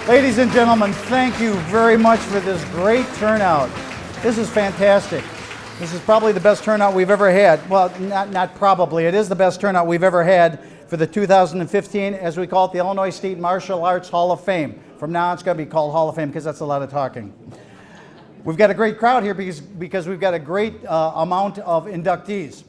Ladies and gentlemen, thank you very much for this great turnout. This is fantastic. This is probably the best turnout we've ever had. Well, not probably. It is the best turnout we've ever had for the 2015, as we call it, the Illinois State Martial Arts Hall of Fame. From now on, it's going to be called Hall of Fame because that's a lot of talking. We've got a great crowd here because we've got a great amount of inductees.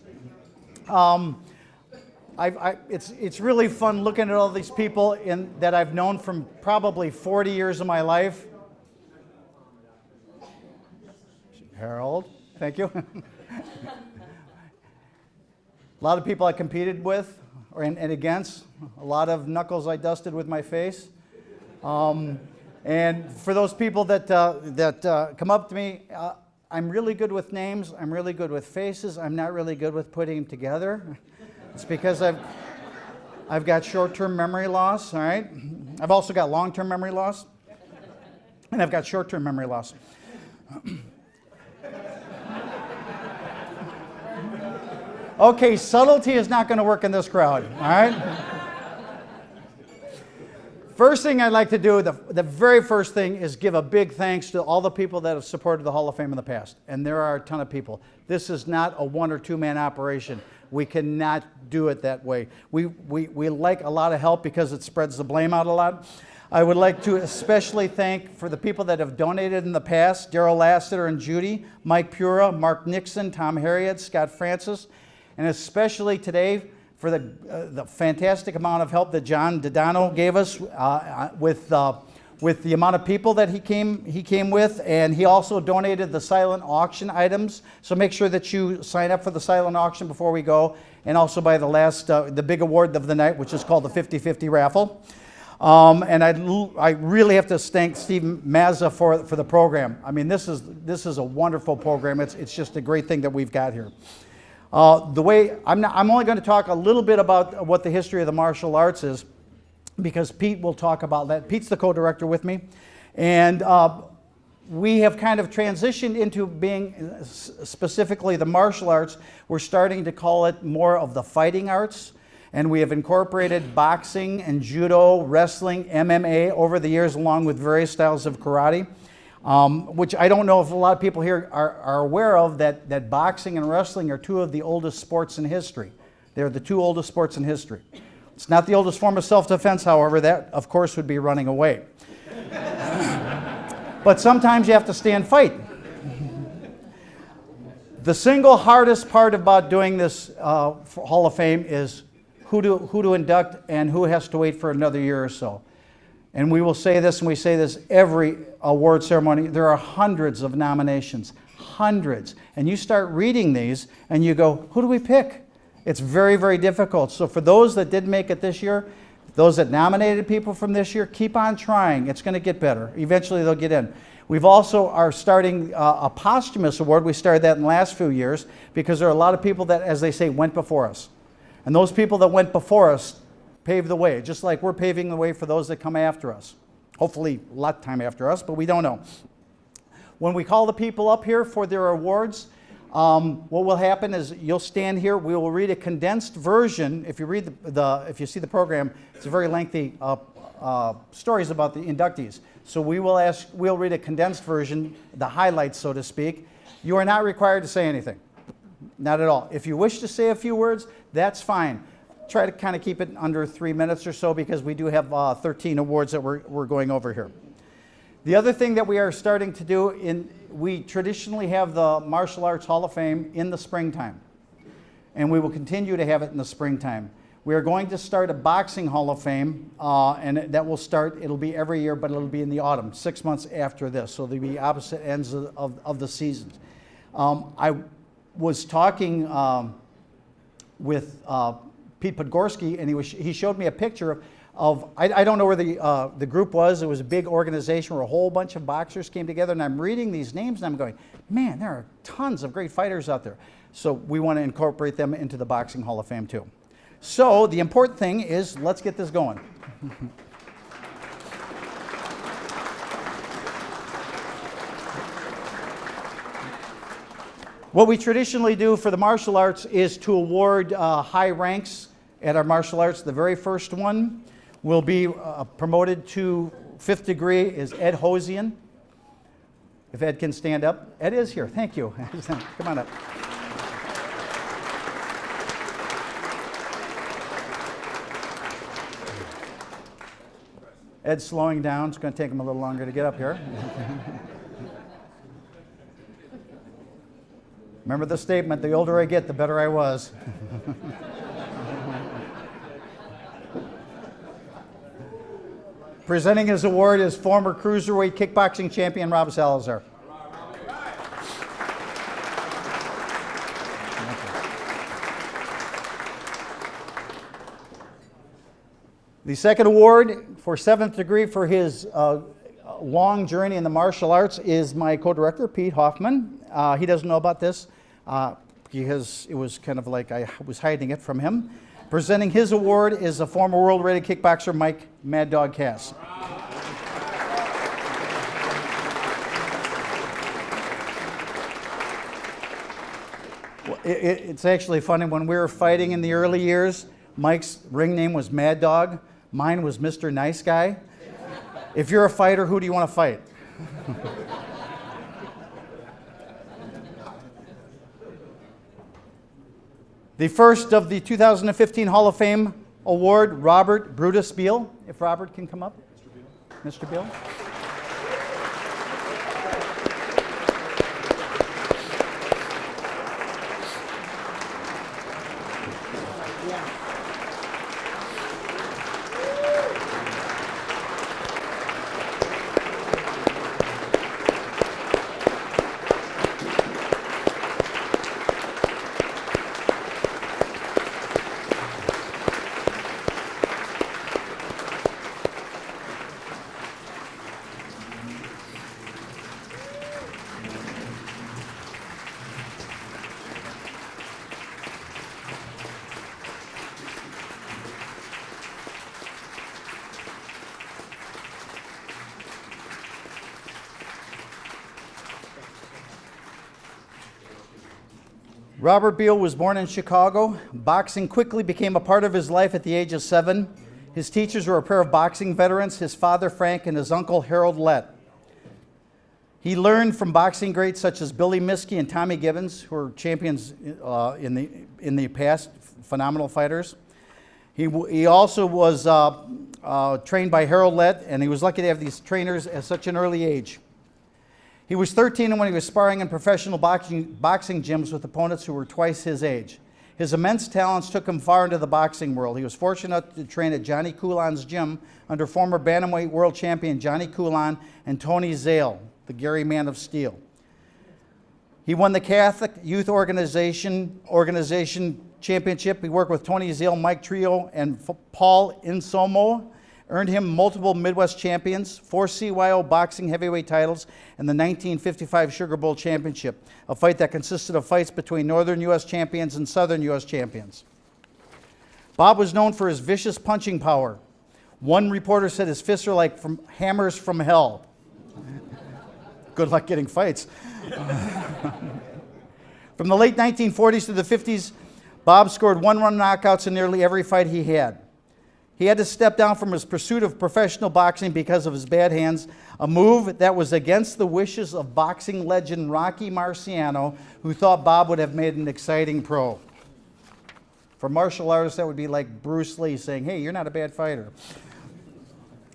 It's really fun looking at all these people that I've known from probably 40 years of my life. Harold, thank you. A lot of people I competed with and against. A lot of knuckles I dusted with my face. And for those people that come up to me, I'm really good with names. I'm really good with faces. I'm not really good with putting them together. It's because I've got short-term memory loss, all right? I've also got long-term memory loss, and I've got short-term memory loss. Okay, subtlety is not going to work in this crowd, all right? First thing I'd like to do, the very first thing, is give a big thanks to all the people that have supported the Hall of Fame in the past. And there are a ton of people. This is not a one or two man operation. We cannot do it that way. We like a lot of help because it spreads the blame out a lot. I would like to especially thank for the people that have donated in the past: Daryl Lassiter and Judy, Mike Pura, Mark Nixon, Tom Harriet, Scott Francis, and especially today for the fantastic amount of help that John Dodano gave us with the amount of people that he came with, and he also donated the silent auction items. So make sure that you sign up for the silent auction before we go, and also buy the big award of the night, which is called the 50-50 raffle. And I really have to thank Steve Mazza for the program. I mean, this is a wonderful program. It's just a great thing that we've got here. I'm only going to talk a little bit about what the history of the martial arts is, because Pete will talk about that. Pete's the co-director with me, and we have kind of transitioned into being specifically the martial arts. We're starting to call it more of the fighting arts, and we have incorporated boxing and judo, wrestling, MMA over the years, along with various styles of karate. Which I don't know if a lot of people here are aware of, that boxing and wrestling are two of the oldest sports in history. They're the two oldest sports in history. It's not the oldest form of self-defense, however. That, of course, would be running away. But sometimes you have to stand fight. The single hardest part about doing this Hall of Fame is who to induct and who has to wait for another year or so. And we will say this, and we say this every award ceremony: there are hundreds of nominations, hundreds. And you start reading these, and you go, who do we pick? It's very, very difficult. So for those that did make it this year, those that nominated people from this year, keep on trying. It's going to get better. Eventually they'll get in. We've also are starting a posthumous award. We started that in the last few years because there are a lot of people that, as they say, went before us. And those people that went before us pave the way, just like we're paving the way for those that come after us. Hopefully a lot of time after us, but we don't know. When we call the people up here for their awards, what will happen is you'll stand here. We will read a condensed version. If you read if you see the program, it's a very lengthy stories about the inductees. So we'll read a condensed version, the highlights, so to speak. You are not required to say anything, not at all. If you wish to say a few words, that's fine. Try to kind of keep it under 3 minutes or so, because we do have 13 awards that we're going over here. The other thing that we are starting to do, we traditionally have the Martial Arts Hall of Fame in the springtime, and we will continue to have it in the springtime. We are going to start a Boxing Hall of Fame, and that will start, it'll be every year, but it'll be in the autumn, 6 months after this, so they'll be opposite ends of the seasons. I was talking with Pete Podgorski, and he showed me a picture of I don't know where the group was. It was a big organization where a whole bunch of boxers came together, and I'm reading these names and I'm going, man, there are tons of great fighters out there. So we want to incorporate them into the Boxing Hall of Fame too. So the important thing is, let's get this going. What we traditionally do for the martial arts is to award high ranks at our martial arts. The very first one will be promoted to 5th degree is Ed Hosian. If Ed can stand up. Ed is here. Thank you. Come on up. Ed's slowing down. It's going to take him a little longer to get up here. Remember the statement, the older I get, the better I was. Presenting his award is former cruiserweight kickboxing champion Rob Salazar. The second award for 7th degree for his long journey in the martial arts is my co-director, Pete Hoffman. He doesn't know about this because it was kind of like I was hiding it from him. Presenting his award is a former world-rated kickboxer, Mike Mad Dog Cass. It's actually funny, when we were fighting in the early years, Mike's ring name was Mad Dog. Mine was Mr. Nice Guy. If you're a fighter, who do you want to fight? The first of the 2015 Hall of Fame award, Robert Brutus Beal. If Robert can come up. Mr. Beal. Robert Beal was born in Chicago. Boxing quickly became a part of his life at the age of 7. His teachers were a pair of boxing veterans, his father Frank and his uncle Harold Lett. He learned from boxing greats such as Billy Miskey and Tommy Gibbons, who were champions in the past, phenomenal fighters. He also was trained by Harold Lett, and he was lucky to have these trainers at such an early age. He was 13 when he was sparring in professional boxing gyms with opponents who were twice his age. His immense talents took him far into the boxing world. He was fortunate to train at Johnny Coulan's gym under former bantamweight world champion Johnny Coulan and Tony Zale, the Gary Man of Steel. He won the Catholic Youth Organization Championship. He worked with Tony Zale, Mike Trio, and Paul Insomo. Earned him multiple Midwest champions, 4 CYO boxing heavyweight titles, and the 1955 Sugar Bowl Championship, a fight that consisted of fights between Northern U.S. champions and Southern U.S. champions. Bob was known for his vicious punching power. One reporter said his fists are like hammers from hell. Good luck getting fights. From the late 1940s to the 50s, Bob scored one-run knockouts in nearly every fight he had. He had to step down from his pursuit of professional boxing because of his bad hands, a move that was against the wishes of boxing legend Rocky Marciano, who thought Bob would have made an exciting pro. For martial artists, that would be like Bruce Lee saying, hey, you're not a bad fighter.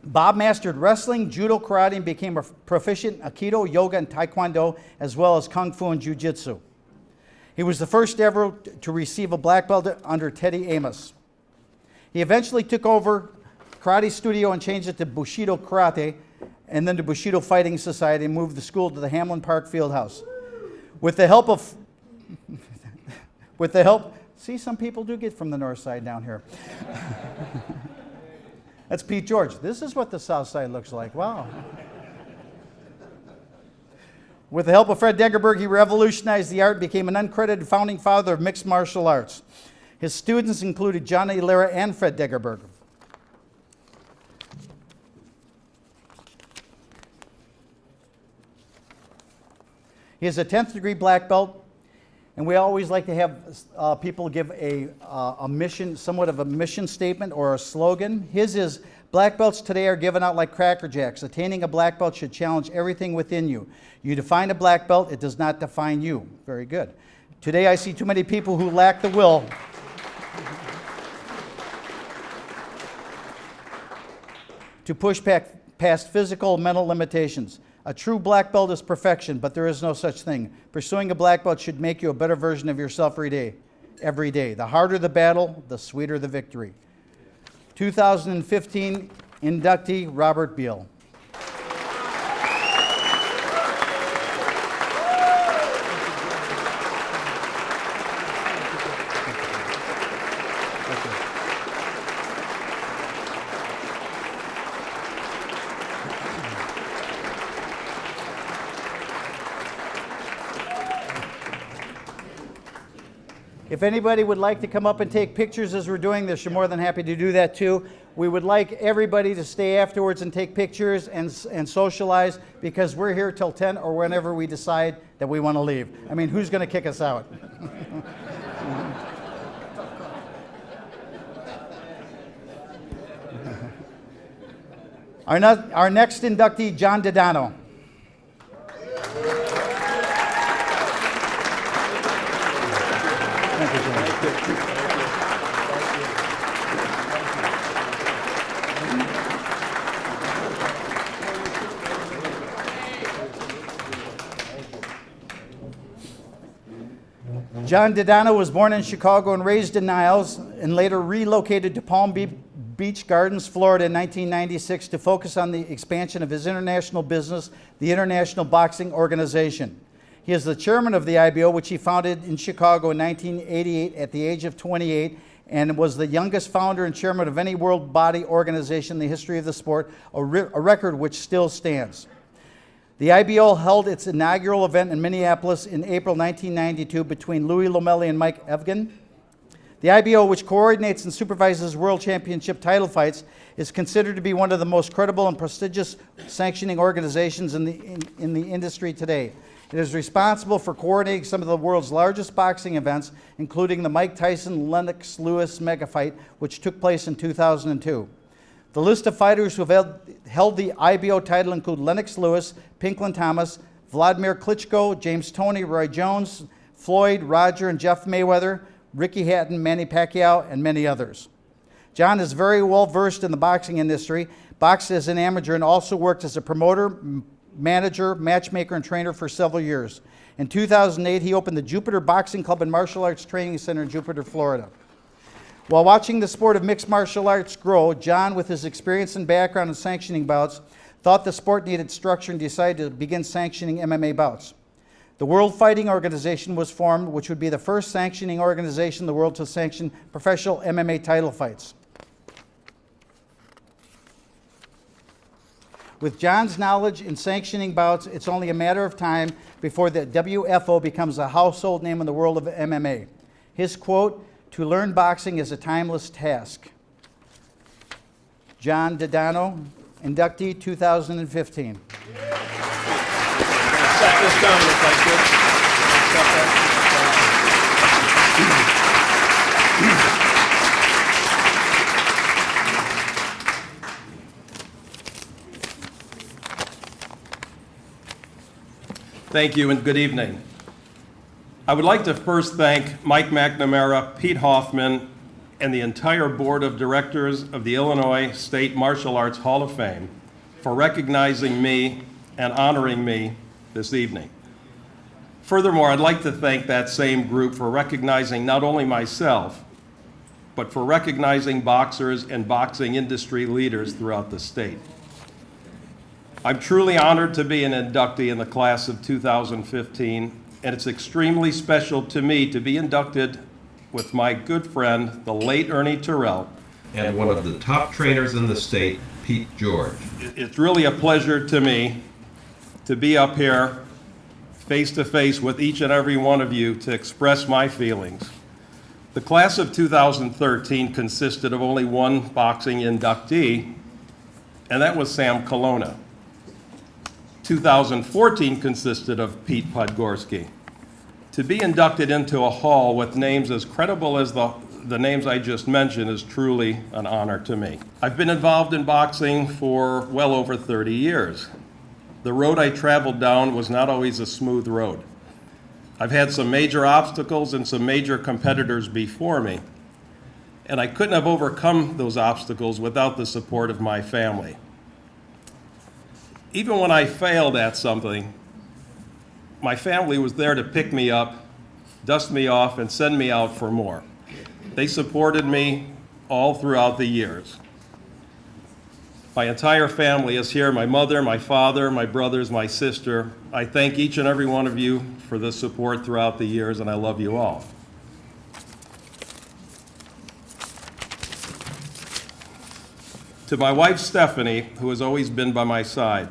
Bob mastered wrestling, judo, karate, and became a proficient Aikido, yoga, and taekwondo, as well as kung fu and jiu-jitsu. He was the first ever to receive a black belt under Teddy Amos. He eventually took over Karate Studio and changed it to Bushido Karate, and then to Bushido Fighting Society, and moved the school to the Hamlin Park Fieldhouse. With the help, see, some people do get from the north side down here. That's Pete George. This is what the south side looks like. Wow. With the help of Fred Degerberg, he revolutionized the art and became an uncredited founding father of mixed martial arts. His students included Johnny Lira and Fred Degerberg. He is a 10th degree black belt And we always like to have people give a mission, somewhat of a mission statement or a slogan. His is, black belts today are given out like Cracker Jacks. Attaining a black belt should challenge everything within you. You define a black belt, it does not define you. Very good. Today I see too many people who lack the will to push past physical and mental limitations. A true black belt is perfection, but there is no such thing. Pursuing a black belt should make you a better version of yourself every day. Every day. The harder the battle, the sweeter the victory. 2015 inductee, Robert Beal. If anybody would like to come up and take pictures as we're doing this, you're more than happy to do that too. We would like everybody to stay afterwards and take pictures and socialize, because we're here till 10 or whenever we decide that we want to leave. I mean, who's going to kick us out? Our next inductee, John Dodano. John Dodano was born in Chicago and raised in Niles, and later relocated to Palm Beach Gardens, Florida in 1996 to focus on the expansion of his international business, the International Boxing Organization. He is the chairman of the IBO, which he founded in Chicago in 1988 at the age of 28, and was the youngest founder and chairman of any world body organization in the history of the sport, a record which still stands. The IBO held its inaugural event in Minneapolis in April 1992 between Louis Lomeli and Mike Evgen. The IBO, which coordinates and supervises world championship title fights, is considered to be one of the most credible and prestigious sanctioning organizations in the industry today. It is responsible for coordinating some of the world's largest boxing events, including the Mike Tyson-Lennox Lewis mega fight, which took place in 2002. The list of fighters who have held the IBO title include Lennox Lewis, Pinklon Thomas, Vladimir Klitschko, James Toney, Roy Jones, Floyd, Roger and Jeff Mayweather, Ricky Hatton, Manny Pacquiao, and many others. John is very well versed in the boxing industry, boxed as an amateur, and also worked as a promoter, manager, matchmaker, and trainer for several years. In 2008, he opened the Jupiter Boxing Club and Martial Arts Training Center in Jupiter, Florida. While watching the sport of mixed martial arts grow, John, with his experience and background in sanctioning bouts, thought the sport needed structure and decided to begin sanctioning MMA bouts. The World Fighting Organization was formed, which would be the first sanctioning organization in the world to sanction professional MMA title fights. With John's knowledge in sanctioning bouts, it's only a matter of time before the WFO becomes a household name in the world of MMA. His quote, "To learn boxing is a timeless task." John Dodano, inductee 2015. Set this down if I could. Thank you and good evening. I would like to first thank Mike McNamara, Pete Hoffman, and the entire board of directors of the Illinois State Martial Arts Hall of Fame for recognizing me and honoring me this evening. Furthermore, I'd like to thank that same group for recognizing not only myself, but for recognizing boxers and boxing industry leaders throughout the state. I'm truly honored to be an inductee in the class of 2015, and it's extremely special to me to be inducted with my good friend, the late Ernie Terrell. And one of the top trainers in the state, Pete George. It's really a pleasure to me to be up here face to face with each and every one of you to express my feelings. The class of 2013 consisted of only one boxing inductee, and that was Sam Colonna. 2014 consisted of Pete Podgorski. To be inducted into a hall with names as credible as the names I just mentioned is truly an honor to me. I've been involved in boxing for well over 30 years. The road I traveled down was not always a smooth road. I've had some major obstacles and some major competitors before me, and I couldn't have overcome those obstacles without the support of my family. Even when I failed at something, my family was there to pick me up, dust me off, and send me out for more. They supported me all throughout the years. My entire family is here, my mother, my father, my brothers, my sister. I thank each and every one of you for the support throughout the years, and I love you all. To my wife, Stephanie, who has always been by my side,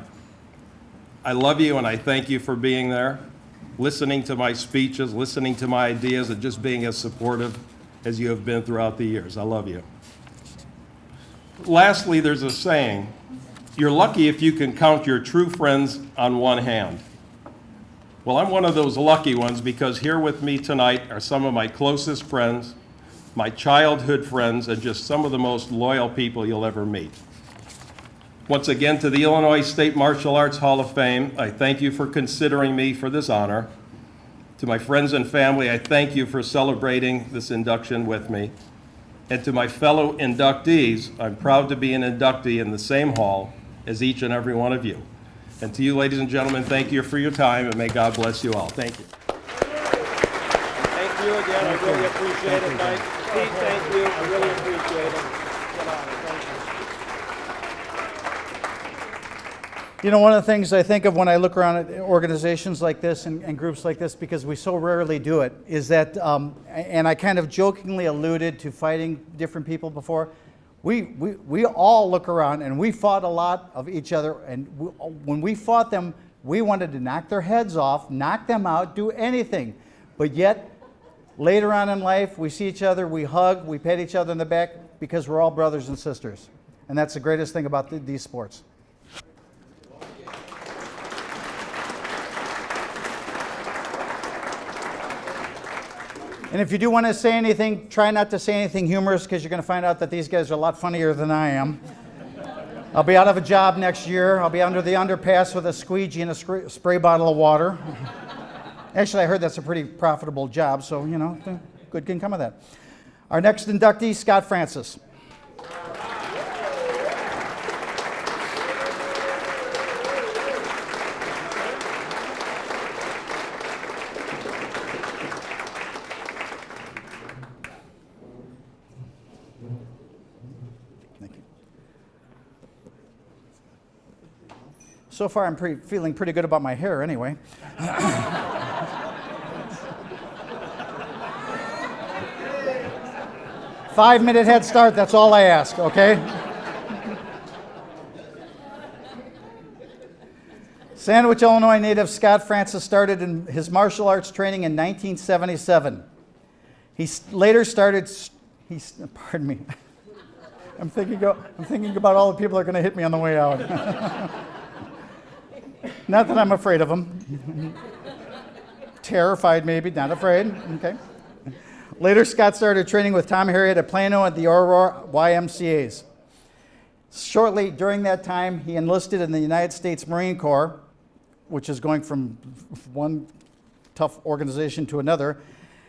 I love you and I thank you for being there, listening to my speeches, listening to my ideas, and just being as supportive as you have been throughout the years. I love you. Lastly, there's a saying, you're lucky if you can count your true friends on one hand. Well, I'm one of those lucky ones because here with me tonight are some of my closest friends, my childhood friends, and just some of the most loyal people you'll ever meet. Once again, to the Illinois State Martial Arts Hall of Fame, I thank you for considering me for this honor. To my friends and family, I thank you for celebrating this induction with me. And to my fellow inductees, I'm proud to be an inductee in the same hall as each and every one of you. And to you, ladies and gentlemen, thank you for your time, and may God bless you all. Thank you. Thank you again. I really appreciate it, Mike. Pete, thank you. I really appreciate it. Good honor. Thank you. You know, one of the things I think of when I look around at organizations like this and groups like this, because we so rarely do it, is that, and I kind of jokingly alluded to fighting different people before, we all look around and we fought a lot of each other, and when we fought them, we wanted to knock their heads off, knock them out, do anything. But yet, later on in life, we see each other, we hug, we pat each other on the back because we're all brothers and sisters. And that's the greatest thing about these sports. And if you do want to say anything, try not to say anything humorous because you're going to find out that these guys are a lot funnier than I am. I'll be out of a job next year. I'll be under the underpass with a squeegee and a spray bottle of water. Actually, I heard that's a pretty profitable job, so, you know, good can come of that. Our next inductee, Scott Francis. So far, I'm feeling pretty good about my hair anyway. 5-minute head start, that's all I ask, okay? Sandwich, Illinois native Scott Francis started in his martial arts training in 1977. He later started, pardon me, I'm thinking about all the people that are going to hit me on the way out. Not that I'm afraid of them. Terrified, maybe, not afraid. Okay. Later, Scott started training with Tom Harriet at Plano at the Aurora YMCA's. Shortly during that time, he enlisted in the United States Marine Corps, which is going from one tough organization to another.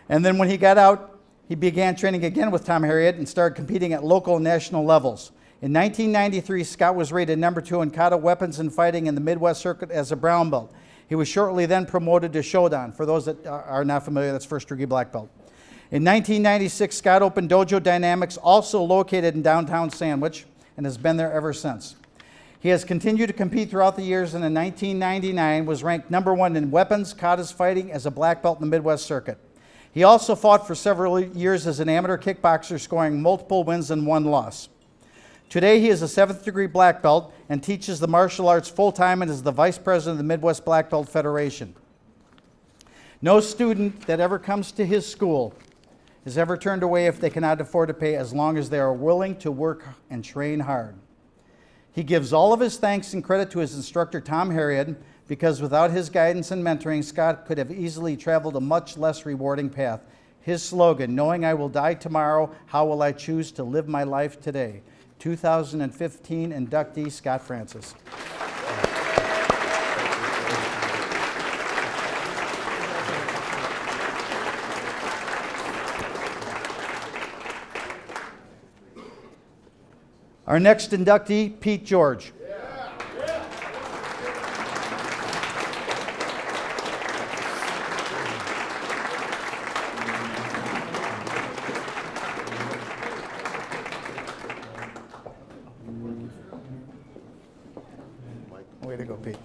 And then when he got out, he began training again with Tom Harriet and started competing at local and national levels. In 1993, Scott was rated number 2 in kata weapons and fighting in the Midwest Circuit as a brown belt. He was shortly then promoted to Shodan. For those that are not familiar, that's first degree black belt. In 1996, Scott opened Dojo Dynamics, also located in downtown Sandwich, and has been there ever since. He has continued to compete throughout the years, and in 1999 was ranked number 1 in weapons, katas fighting as a black belt in the Midwest Circuit. He also fought for several years as an amateur kickboxer, scoring multiple wins and 1 loss. Today, he is a 7th degree black belt and teaches the martial arts full-time and is the vice president of the Midwest Black Belt Federation. No student that ever comes to his school is ever turned away if they cannot afford to pay, as long as they are willing to work and train hard. He gives all of his thanks and credit to his instructor, Tom Harriet, because without his guidance and mentoring, Scott could have easily traveled a much less rewarding path. His slogan, knowing I will die tomorrow, how will I choose to live my life today? 2015 inductee Scott Francis. Our next inductee, Pete George. Way to go, Pete.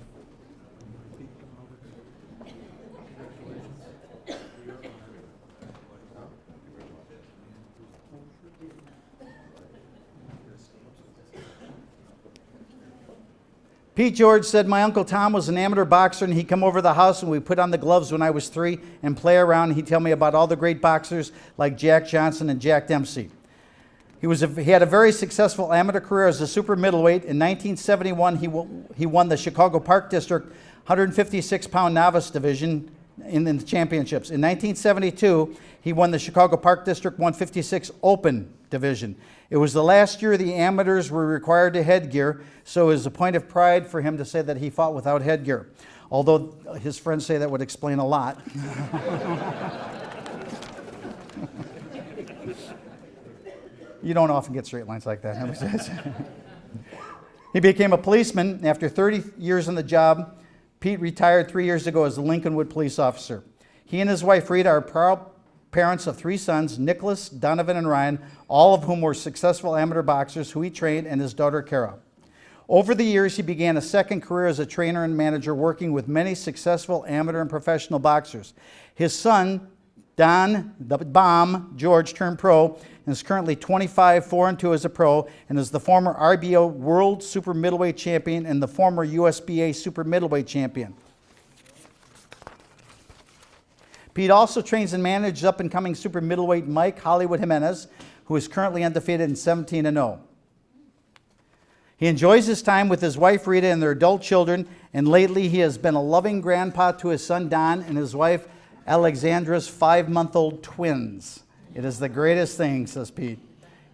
Pete George said, my Uncle Tom was an amateur boxer, and he'd come over the house and we'd put on the gloves when I was 3 and play around. He'd tell me about all the great boxers like Jack Johnson and Jack Dempsey. He had a very successful amateur career as a super middleweight. In 1971, he won the Chicago Park District 156-pound novice division in the championships. In 1972, he won the Chicago Park District 156 Open division. It was the last year the amateurs were required to headgear, so it was a point of pride for him to say that he fought without headgear. Although his friends say that would explain a lot. You don't often get straight lines like that. He became a policeman. After 30 years on the job, Pete retired 3 years ago as a Lincolnwood police officer. He and his wife Rita are proud parents of 3 sons, Nicholas, Donovan, and Ryan, all of whom were successful amateur boxers who he trained, and his daughter Kara. Over the years, he began a second career as a trainer and manager, working with many successful amateur and professional boxers. His son, Don the Bomb George, turned pro and is currently 25, 4-2 as a pro, and is the former RBO World Super Middleweight Champion and the former USBA Super Middleweight Champion. Pete also trains and manages up-and-coming super middleweight Mike Hollywood Jimenez, who is currently undefeated in 17-0. He enjoys his time with his wife Rita and their adult children, and lately he has been a loving grandpa to his son Don and his wife Alexandra's 5-month-old twins. It is the greatest thing, says Pete.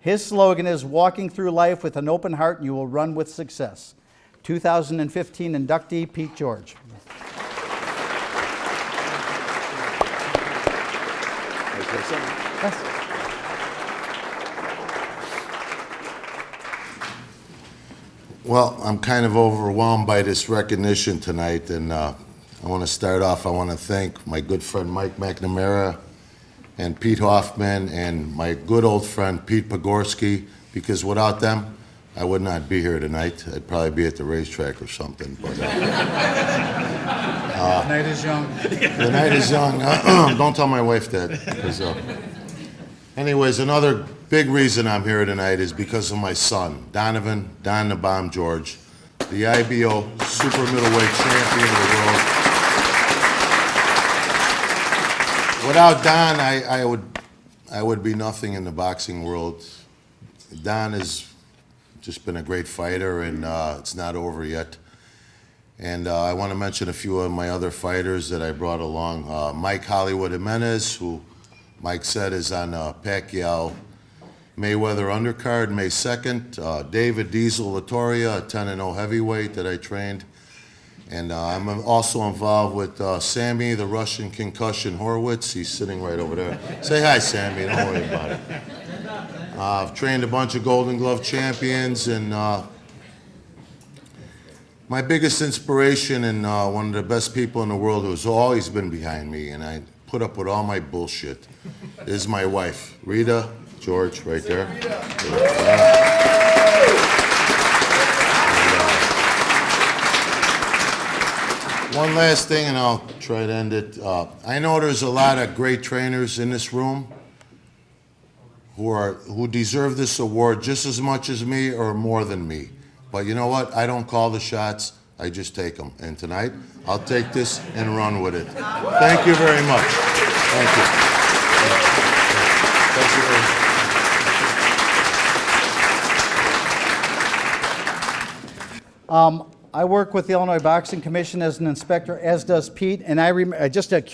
His slogan is, walking through life with an open heart and you will run with success. 2015 inductee, Pete George. Yes. Well, I'm kind of overwhelmed by this recognition tonight, and I want to start off, I want to thank my good friend Mike McNamara and Pete Hoffman and my good old friend Pete Pogorski, because without them, I would not be here tonight. I'd probably be at the racetrack or something. But, The night is young. the night is young. Don't tell my wife that. 'Cause, anyways, another big reason I'm here tonight is because of my son, Donovan, Don the Bomb George, the IBO Super Middleweight Champion of the world. Without Don, I would be nothing in the boxing world. Don has just been a great fighter, and it's not over yet. And I want to mention a few of my other fighters that I brought along. Mike Hollywood Jimenez, who Mike said is on Pacquiao Mayweather undercard May 2nd. David Diesel Latoria, a 10-0 heavyweight that I trained. And I'm also involved with Sammy, the Russian concussion Horwitz. He's sitting right over there. Say hi, Sammy. Don't worry about it. I've trained a bunch of Golden Glove champions, and my biggest inspiration and one of the best people in the world who's always been behind me, and I put up with all my bullshit, is my wife, Rita George, right there. One last thing, and I'll try to end it. I know there's a lot of great trainers in this room who deserve this award just as much as me or more than me. But you know what? I don't call the shots. I just take them. And tonight, I'll take this and run with it. Thank you very much. Thank you. Thank you very much. I work with the Illinois Boxing Commission as an inspector, as does Pete, and just kind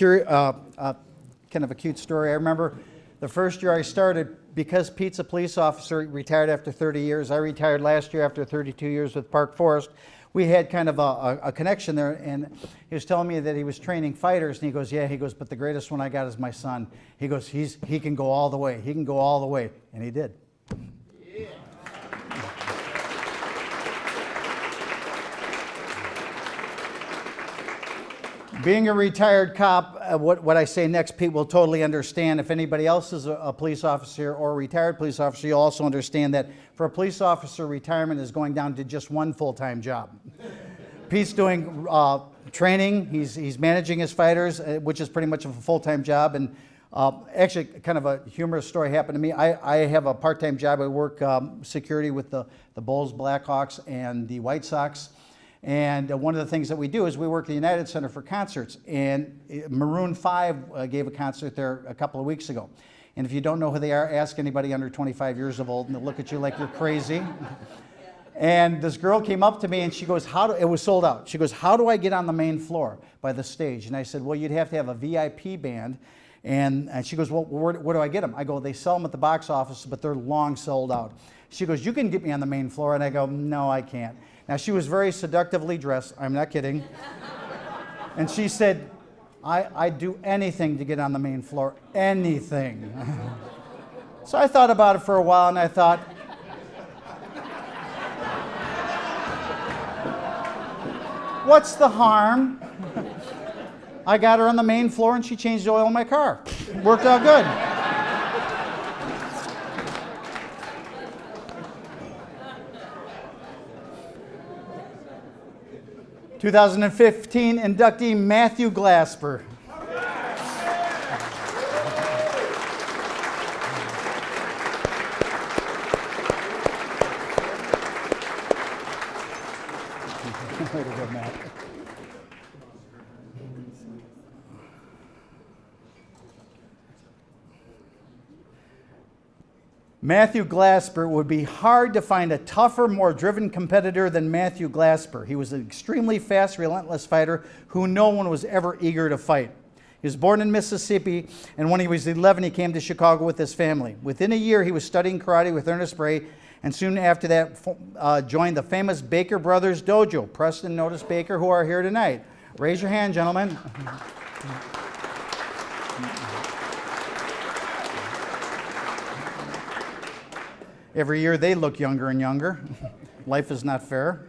of a cute story. I remember the first year I started, because Pete's a police officer, he retired after 30 years. I retired last year after 32 years with Park Forest. We had kind of a connection there, and he was telling me that he was training fighters, and he goes, yeah, he goes, but the greatest one I got is my son. He goes, he can go all the way. He can go all the way, and he did. Being a retired cop, what I say next, Pete will totally understand. If anybody else is a police officer or a retired police officer, you'll also understand that for a police officer, retirement is going down to just one full-time job. Pete's doing training. He's managing his fighters, which is pretty much a full-time job. And actually, kind of a humorous story happened to me. I have a part-time job. I work security with the Bulls, Blackhawks, and the White Sox. And one of the things that we do is we work at the United Center for concerts. And Maroon 5 gave a concert there a couple of weeks ago. And if you don't know who they are, ask anybody under 25 years of old, and they'll look at you like you're crazy. And this girl came up to me and she goes, it was sold out. She goes, how do I get on the main floor by the stage? And I said, well, you'd have to have a VIP band. And she goes, well, where do I get them? I go, they sell them at the box office, but they're long sold out. She goes, you can get me on the main floor. And I go, no, I can't. Now, she was very seductively dressed. I'm not kidding. And she said, I'd do anything to get on the main floor, anything. So I thought about it for a while, and I thought, what's the harm? I got her on the main floor, and she changed the oil in my car. Worked out good. 2015 inductee Matthew Glasper. Way to go, Matt. Matthew Glasper, would be hard to find a tougher, more driven competitor than Matthew Glasper. He was an extremely fast, relentless fighter who no one was ever eager to fight. He was born in Mississippi, and when he was 11, he came to Chicago with his family. Within a year, he was studying karate with Ernest Bray, and soon after that joined the famous Baker Brothers Dojo. Preston and Otis Baker, who are here tonight. Raise your hand, gentlemen. Every year they look younger and younger. Life is not fair.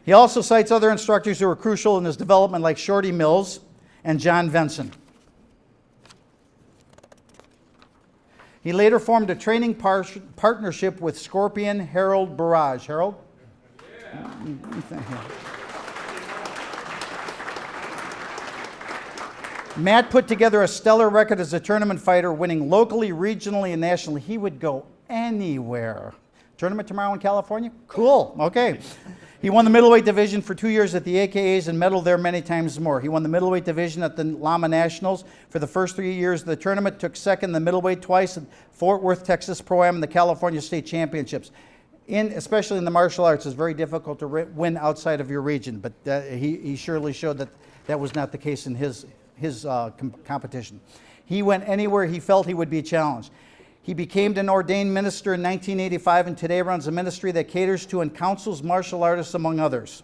He also cites other instructors who were crucial in his development, like Shorty Mills and John Venson. He later formed a training partnership with Scorpion Harold Barrage. Harold? Yeah. Matt put together a stellar record as a tournament fighter, winning locally, regionally, and nationally. He would go anywhere. Tournament tomorrow in California? Cool. Okay. He won the middleweight division for 2 years at the AKAs and medaled there many times more. He won the middleweight division at the Lama Nationals for the first 3 years of the tournament, took second in the middleweight twice at Fort Worth, Texas Pro-Am and the California State Championships. Especially in the martial arts, it's very difficult to win outside of your region, but he surely showed that that was not the case in his competition. He went anywhere he felt he would be challenged. He became an ordained minister in 1985 and today runs a ministry that caters to and counsels martial artists, among others.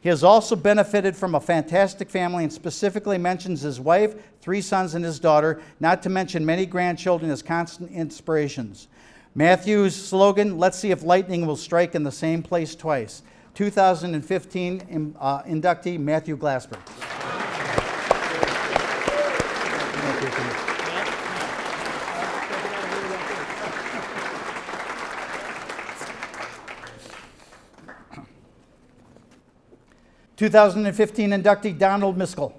He has also benefited from a fantastic family and specifically mentions his wife, 3 sons, and his daughter, not to mention many grandchildren as constant inspirations. Matthew's slogan, let's see if lightning will strike in the same place twice. 2015 inductee Matthew Glasper. 2015 inductee Donald Miskell.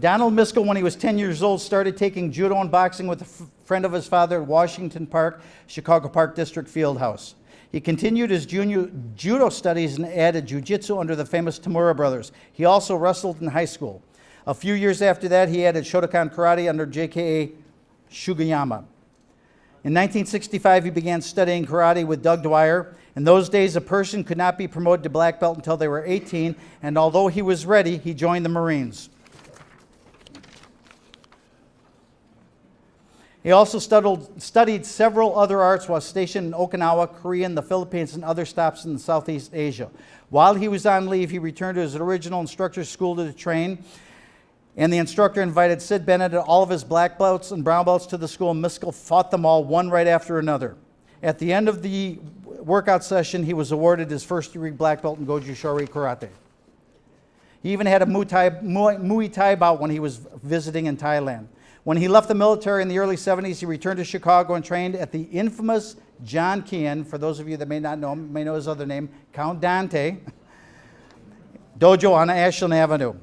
Donald Miskell, when he was 10 years old, started taking judo and boxing with a friend of his father at Washington Park, Chicago Park District Fieldhouse. He continued his judo studies and added jiu-jitsu under the famous Tamura brothers. He also wrestled in high school. A few years after that, he added Shotokan karate under JKA Shugayama. In 1965, he began studying karate with Doug Dwyer. In those days, a person could not be promoted to black belt until they were 18, and although he was ready, he joined the Marines. He also studied several other arts while stationed in Okinawa, Korea, the Philippines, and other stops in Southeast Asia. While he was on leave, he returned to his original instructor's school to train, and the instructor invited Sid Bennett and all of his black belts and brown belts to the school, and Miskell fought them all, one right after another. At the end of the workout session, he was awarded his first-degree black belt in Goju Shori Karate. He even had a Muay Thai bout when he was visiting in Thailand. When he left the military in the early 70s, he returned to Chicago and trained at the infamous John Keane, for those of you that may not know him, may know his other name, Count Dante, dojo on Ashland Avenue.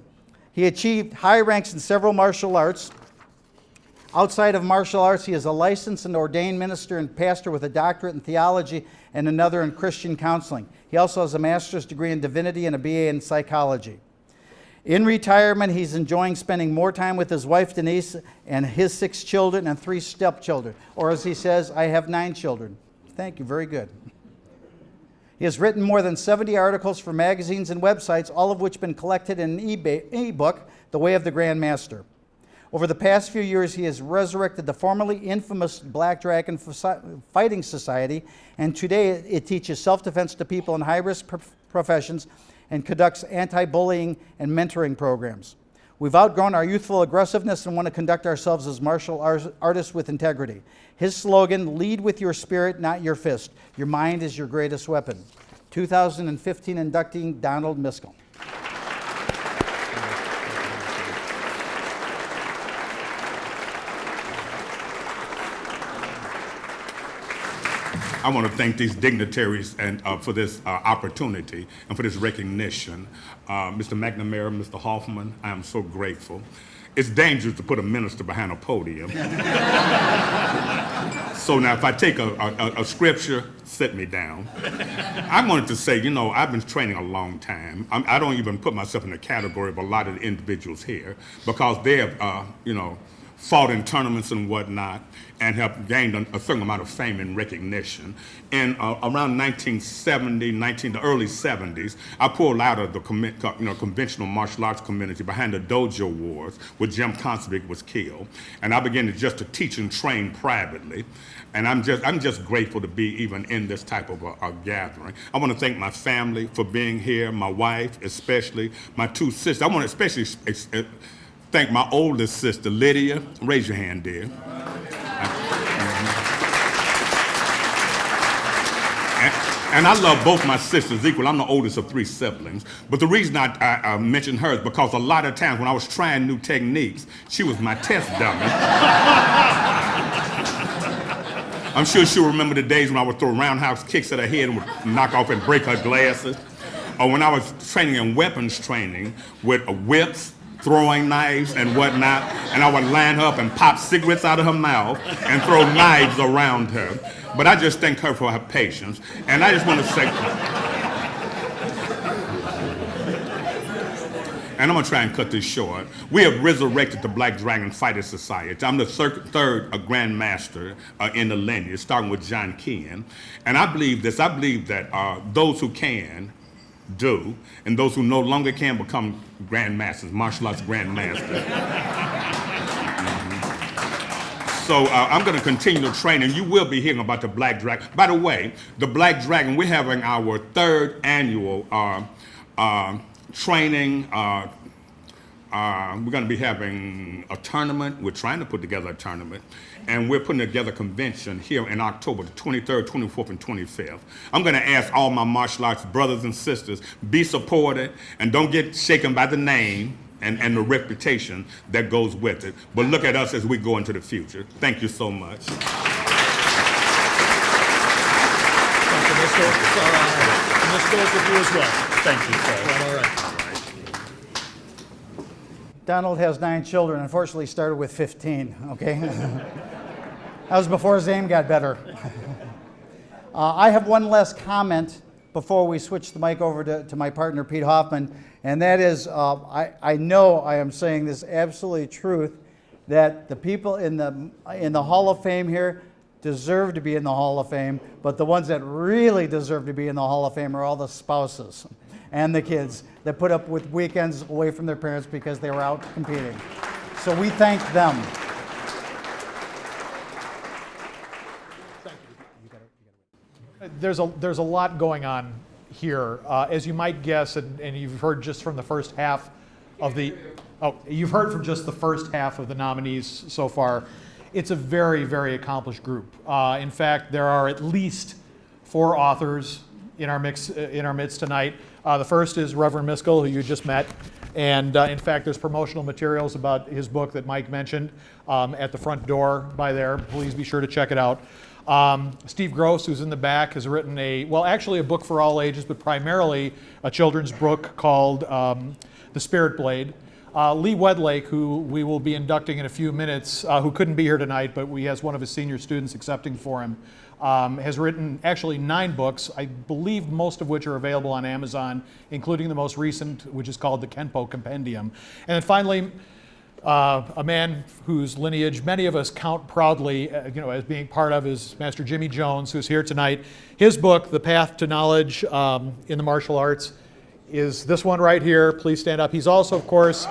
He achieved high ranks in several martial arts. Outside of martial arts, he is a licensed and ordained minister and pastor with a doctorate in theology and another in Christian counseling. He also has a master's degree in divinity and a BA in psychology. In retirement, he's enjoying spending more time with his wife, Denise, and his 6 children and 3 stepchildren. Or as he says, I have 9 children. Thank you, very good. He has written more than 70 articles for magazines and websites, all of which have been collected in an e-book, The Way of the Grand Master. Over the past few years, he has resurrected the formerly infamous Black Dragon Fighting Society, and today it teaches self-defense to people in high-risk professions and conducts anti-bullying and mentoring programs. We've outgrown our youthful aggressiveness and want to conduct ourselves as martial artists with integrity. His slogan, lead with your spirit, not your fist. Your mind is your greatest weapon. 2015 inductee, Donald Miskell. I want to thank these dignitaries and for this opportunity and for this recognition. Mr. McNamara, Mr. Hoffman, I am so grateful. It's dangerous to put a minister behind a podium. So now if I take a scripture, sit me down. I wanted to say, you know, I've been training a long time. I don't even put myself in the category of a lot of the individuals here because they have, you know, fought in tournaments and whatnot, and have gained a certain amount of fame and recognition. And around 1970, the early 70s, I pulled out of the conventional martial arts community behind the dojo wars where Jim Consovic was killed. And I began to teach and train privately. And I'm just grateful to be even in this type of a gathering. I want to thank my family for being here, my wife especially, my 2 sisters. I want to especially thank my oldest sister, Lydia. Raise your hand, dear. And I love both my sisters equally. I'm the oldest of 3 siblings. But the reason I mention her is because a lot of times when I was trying new techniques, she was my test dummy. I'm sure she'll remember the days when I would throw roundhouse kicks at her head and would knock off and break her glasses. Or when I was training in weapons training with whips, throwing knives and whatnot, and I would line her up and pop cigarettes out of her mouth and throw knives around her. But I just thank her for her patience, and I just want to say, and I'm gonna try and cut this short. We have resurrected the Black Dragon Fighter Society. I'm the third Grand Master in the lineage, starting with John Keane. And I believe this, I believe that those who can, do, and those who no longer can become Grand Masters, martial arts Grand Masters. So I'm going to continue to train, and you will be hearing about the Black Dragon. By the way, the Black Dragon, we're having our 3rd annual training. We're going to be having a tournament. We're trying to put together a tournament, and we're putting together a convention here in October, the 23rd, 24th, and 25th. I'm going to ask all my martial arts brothers and sisters, be supported, and don't get shaken by the name and the reputation that goes with it. But look at us as we go into the future. Thank you so much. Thank you, Mr. And this goes with you as well. Thank you, sir. All right. Donald has 9 children. Unfortunately, started with 15, okay? That was before his aim got better. I have one last comment before we switch the mic over to my partner, Pete Hoffman, and that is, I know I am saying this absolutely truth, that the people in the Hall of Fame here deserve to be in the Hall of Fame, but the ones that really deserve to be in the Hall of Fame are all the spouses and the kids that put up with weekends away from their parents because they were out competing. So we thank them. There's a lot going on here. As you might guess, and you've heard just from the first half of the, you've heard from just the first half of the nominees so far. It's a very, very accomplished group. In fact, there are at least 4 authors in our midst tonight. The first is Reverend Miskell, who you just met. And in fact, there's promotional materials about his book that Mike mentioned at the front door by there. Please be sure to check it out. Steve Gross, who's in the back, has written actually a book for all ages, but primarily a children's book called The Spirit Blade. Lee Wedlake, who we will be inducting in a few minutes, who couldn't be here tonight, but he has one of his senior students accepting for him, has written actually 9 books, I believe most of which are available on Amazon, including the most recent, which is called the Kenpo Compendium. And then finally, a man whose lineage many of us count proudly, as being part of, is Master Jimmy Jones, who's here tonight. His book, The Path to Knowledge in the Martial Arts, is this one right here. Please stand up. He's also, of course,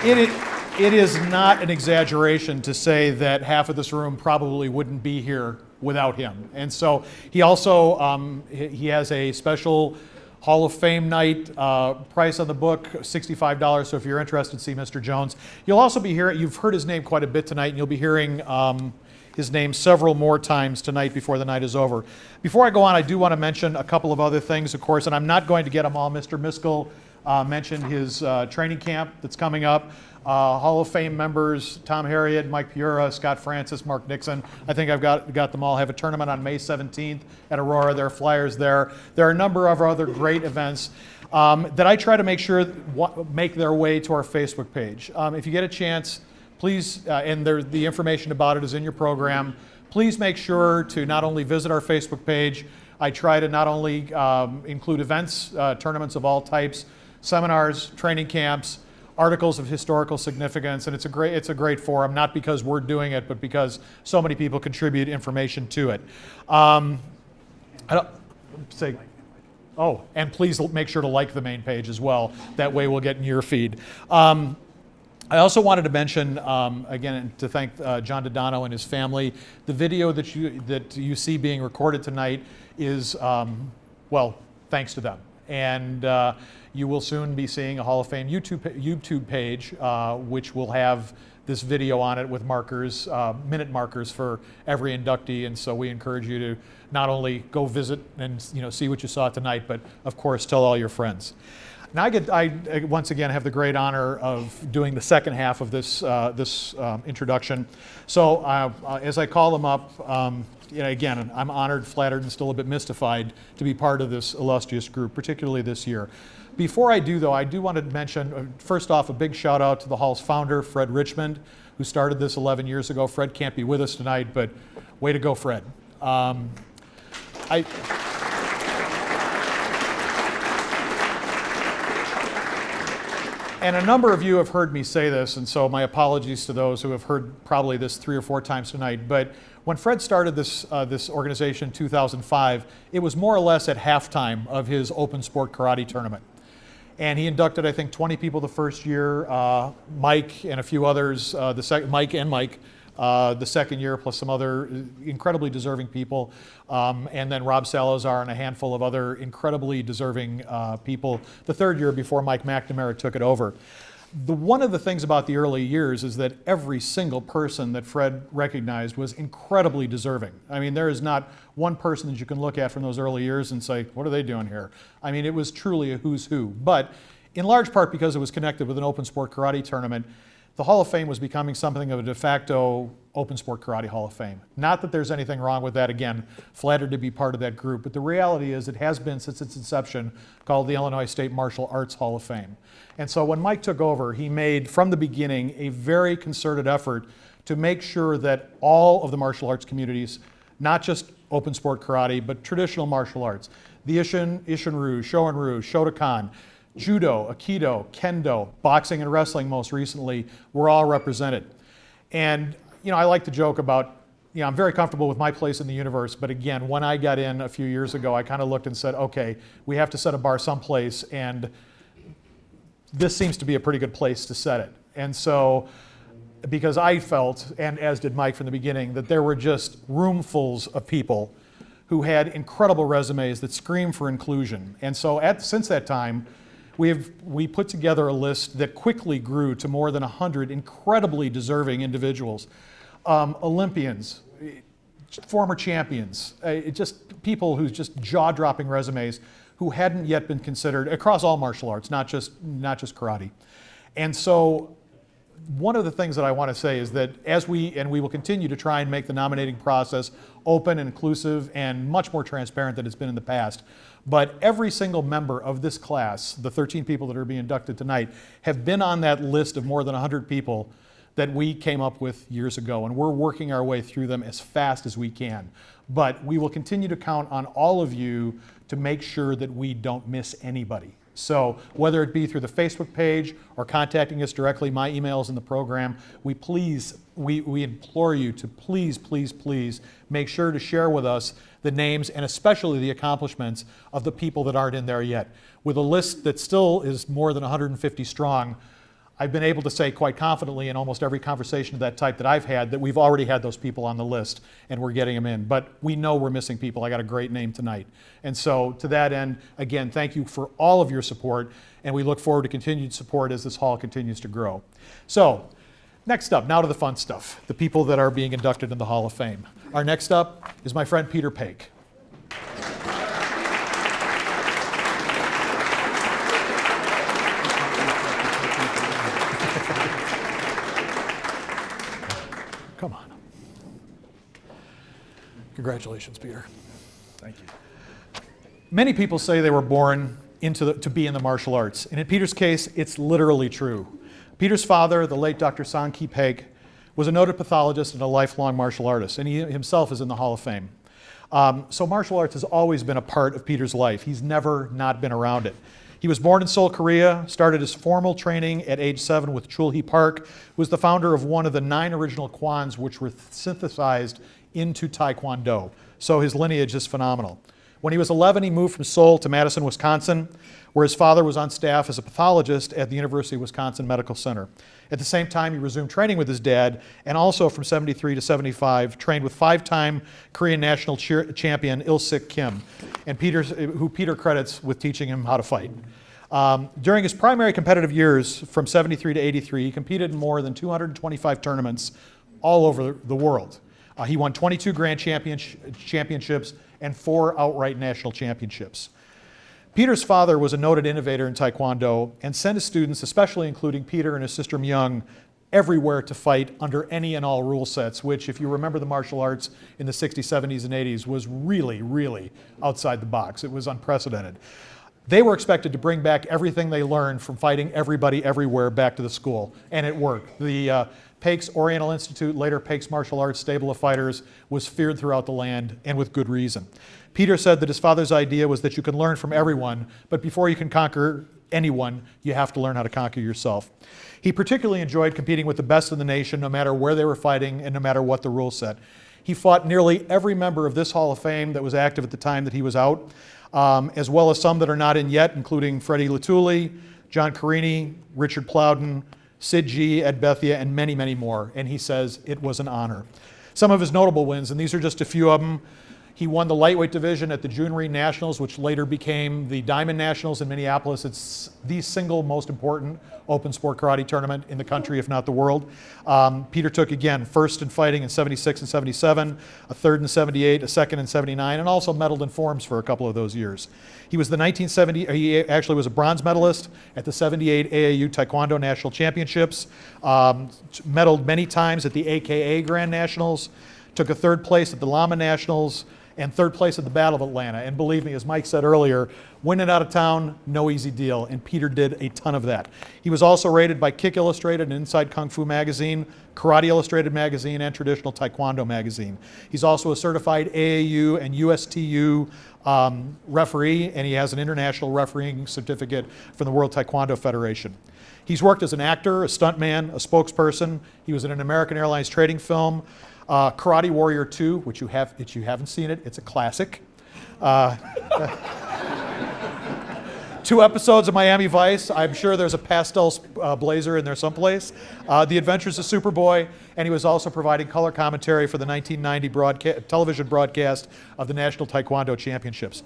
It is not an exaggeration to say that half of this room probably wouldn't be here without him. And so he also, he has a special Hall of Fame night price on the book, $65. So if you're interested, see Mr. Jones. You'll also be hearing, you've heard his name quite a bit tonight, and you'll be hearing his name several more times tonight before the night is over. Before I go on, I do want to mention a couple of other things, of course, and I'm not going to get them all. Mr. Miskell mentioned his training camp that's coming up. Hall of Fame members, Tom Harriet, Mike Piura, Scott Francis, Mark Nixon. I think I've got them all. Have a tournament on May 17th at Aurora. There are flyers there. There are a number of other great events that I try to make sure make their way to our Facebook page. If you get a chance, please, and the information about it is in your program, please make sure to not only visit our Facebook page. I try to not only include events, tournaments of all types, seminars, training camps, articles of historical significance, and it's a great forum, not because we're doing it, but because so many people contribute information to it. And please make sure to like the main page as well. That way we'll get in your feed. I also wanted to mention, again, to thank John Dodano and his family. The video that you see being recorded tonight is, thanks to them. And you will soon be seeing a Hall of Fame YouTube page, which will have this video on it with markers, minute markers for every inductee. And so we encourage you to not only go visit and see what you saw tonight, but of course tell all your friends. Now I once again have the great honor of doing the second half of this introduction. So as I call them up, again, I'm honored, flattered, and still a bit mystified to be part of this illustrious group, particularly this year. Before I do, though, I do want to mention, first off, a big shout out to the Hall's founder, Fred Richmond, who started this 11 years ago. Fred can't be with us tonight, but way to go, Fred. And a number of you have heard me say this, and so my apologies to those who have heard probably this 3 or 4 times tonight, but when Fred started this organization in 2005, it was more or less at halftime of his open sport karate tournament. And he inducted, I think, 20 people the first year, Mike and a few others, Mike, the second year, plus some other incredibly deserving people, and then Rob Salazar and a handful of other incredibly deserving people the third year before Mike McNamara took it over. One of the things about the early years is that every single person that Fred recognized was incredibly deserving. I mean, there is not one person that you can look at from those early years and say, what are they doing here? I mean, it was truly a who's who. But in large part because it was connected with an open sport karate tournament, the Hall of Fame was becoming something of a de facto open sport karate Hall of Fame. Not that there's anything wrong with that, again, flattered to be part of that group, but the reality is it has been since its inception called the Illinois State Martial Arts Hall of Fame. And so when Mike took over, he made from the beginning a very concerted effort to make sure that all of the martial arts communities, not just open sport karate, but traditional martial arts, the Ishinryu, Shorin-ryu, Shotokan, Judo, Aikido, Kendo, boxing and wrestling most recently, were all represented. And I like to joke about, I'm very comfortable with my place in the universe, but again, when I got in a few years ago, I kind of looked and said, okay, we have to set a bar someplace, and this seems to be a pretty good place to set it. And so, because I felt, and as did Mike from the beginning, that there were just roomfuls of people who had incredible resumes that scream for inclusion. And so since that time, we put together a list that quickly grew to more than 100 incredibly deserving individuals. Olympians, former champions, just people whose just jaw-dropping resumes who hadn't yet been considered across all martial arts, not just karate. And so one of the things that I want to say is that we will continue to try and make the nominating process open and inclusive and much more transparent than it's been in the past. But every single member of this class, the 13 people that are being inducted tonight, have been on that list of more than 100 people that we came up with years ago, and we're working our way through them as fast as we can. But we will continue to count on all of you to make sure that we don't miss anybody. So whether it be through the Facebook page or contacting us directly, my email is in the program, we implore you to please make sure to share with us the names and especially the accomplishments of the people that aren't in there yet. With a list that still is more than 150 strong, I've been able to say quite confidently in almost every conversation of that type that I've had that we've already had those people on the list and we're getting them in. But we know we're missing people. I got a great name tonight. And so to that end, again, thank you for all of your support, and we look forward to continued support as this hall continues to grow. So next up, now to the fun stuff, the people that are being inducted in the Hall of Fame. Our next up is my friend Peter Paik. Come on. Congratulations, Peter. Thank you. Many people say they were born to be in the martial arts, and in Peter's case, it's literally true. Peter's father, the late Dr. Sang-Ki Paik, was a noted pathologist and a lifelong martial artist, and he himself is in the Hall of Fame. So martial arts has always been a part of Peter's life. He's never not been around it. He was born in Seoul, Korea, started his formal training at age 7 with Chul-Hee Park, was the founder of one of the 9 original kwans which were synthesized into Taekwondo. So his lineage is phenomenal. When he was 11, he moved from Seoul to Madison, Wisconsin, where his father was on staff as a pathologist at the University of Wisconsin Medical Center. At the same time, he resumed training with his dad, and also from 73 to 75, trained with 5-time Korean national champion Il-Sik Kim, and who Peter credits with teaching him how to fight. During his primary competitive years, from 73 to 83, he competed in more than 225 tournaments all over the world. He won 22 grand championships and 4 outright national championships. Peter's father was a noted innovator in Taekwondo and sent his students, especially including Peter and his sister Myung, everywhere to fight under any and all rule sets, which, if you remember the martial arts in the 60s, 70s, and 80s, was really, really outside the box. It was unprecedented. They were expected to bring back everything they learned from fighting everybody everywhere back to the school, and it worked. The Paik's Oriental Institute, later Paik's Martial Arts Stable of Fighters, was feared throughout the land, and with good reason. Peter said that his father's idea was that you can learn from everyone, but before you can conquer anyone, you have to learn how to conquer yourself. He particularly enjoyed competing with the best in the nation, no matter where they were fighting and no matter what the rule set. He fought nearly every member of this Hall of Fame that was active at the time that he was out, as well as some that are not in yet, including Freddie Latuli, John Carini, Richard Plowden, Sid G, Ed Bethia, and many, many more. And he says it was an honor. Some of his notable wins, and these are just a few of them. He won the lightweight division at the Junior Nationals, which later became the Diamond Nationals in Minneapolis. It's the single most important open sport karate tournament in the country, if not the world. Peter took, again, first in fighting in 76 and 77, a third in 78, a second in 79, and also medaled in forms for a couple of those years. He was he actually was a bronze medalist at the 78 AAU Taekwondo National Championships, medaled many times at the AKA Grand Nationals, took a third place at the Lama Nationals, and third place at the Battle of Atlanta. And believe me, as Mike said earlier, winning out of town, no easy deal, and Peter did a ton of that. He was also rated by Kick Illustrated and Inside Kung Fu Magazine, Karate Illustrated Magazine, and Traditional Taekwondo Magazine. He's also a certified AAU and USTU referee, and he has an international refereeing certificate from the World Taekwondo Federation. He's worked as an actor, a stuntman, a spokesperson. He was in an American Airlines trading film, Karate Warrior 2, which you haven't seen it, it's a classic. 2 episodes of Miami Vice. I'm sure there's a pastel blazer in there someplace. The Adventures of Superboy, and he was also providing color commentary for the 1990 television broadcast of the National Taekwondo Championships.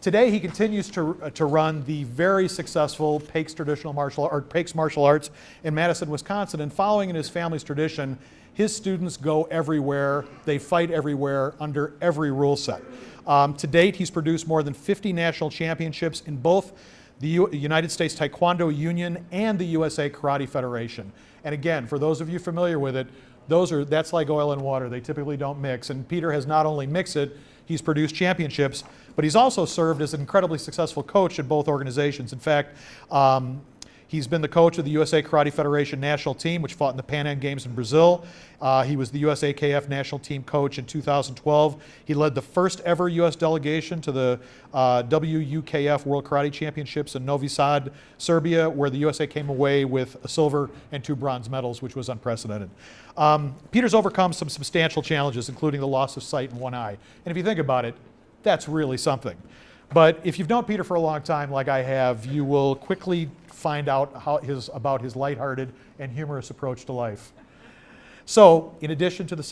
Today, he continues to run the very successful Pake's Martial Arts in Madison, Wisconsin, and following in his family's tradition, his students go everywhere, they fight everywhere, under every rule set. To date, he's produced more than 50 national championships in both the United States Taekwondo Union and the USA Karate Federation. And again, for those of you familiar with it, that's like oil and water. They typically don't mix. And Peter has not only mixed it, he's produced championships, but he's also served as an incredibly successful coach at both organizations. In fact, he's been the coach of the USA Karate Federation national team, which fought in the Pan Am Games in Brazil. He was the USAKF national team coach in 2012. He led the first ever U.S. delegation to the WUKF World Karate Championships in Novi Sad, Serbia, where the USA came away with a silver and 2 bronze medals, which was unprecedented. Peter's overcome some substantial challenges, including the loss of sight in one eye. And if you think about it, that's really something. But if you've known Peter for a long time, like I have, you will quickly find out about his lighthearted and humorous approach to life. So, in addition to the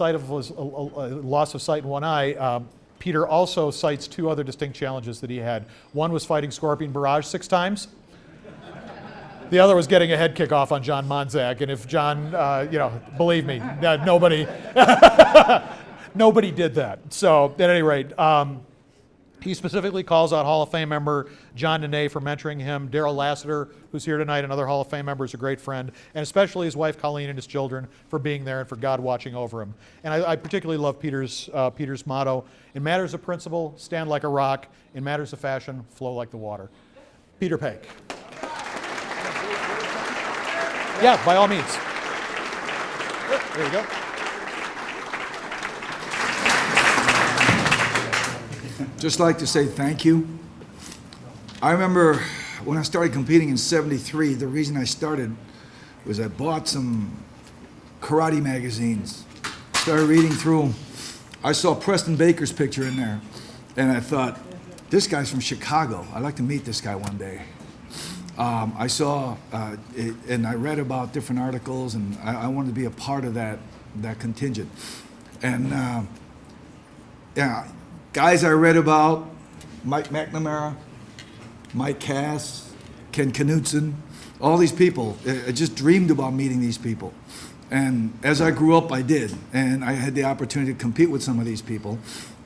loss of sight in one eye, Peter also cites 2 other distinct challenges that he had. One was fighting Scorpion Barrage 6 times. The other was getting a head kick off on John Monzak. And if John, believe me, nobody did that. So, at any rate, he specifically calls out Hall of Fame member John Nene for mentoring him, Daryl Lassiter, who's here tonight, another Hall of Fame member, is a great friend, and especially his wife Colleen and his children for being there and for God watching over him. And I particularly love Peter's motto: in matters of principle, stand like a rock; in matters of fashion, flow like the water. Peter Pake. Yeah, by all means. There you go. Just like to say thank you. I remember when I started competing in '73, the reason I started was I bought some karate magazines, started reading through them. I saw Preston Baker's picture in there, and I thought, this guy's from Chicago. I'd like to meet this guy one day. I saw it, and I read about different articles, and I wanted to be a part of that contingent. And guys I read about, Mike McNamara, Mike Cass, Ken Knutson, all these people. I just dreamed about meeting these people. And as I grew up, I did. And I had the opportunity to compete with some of these people.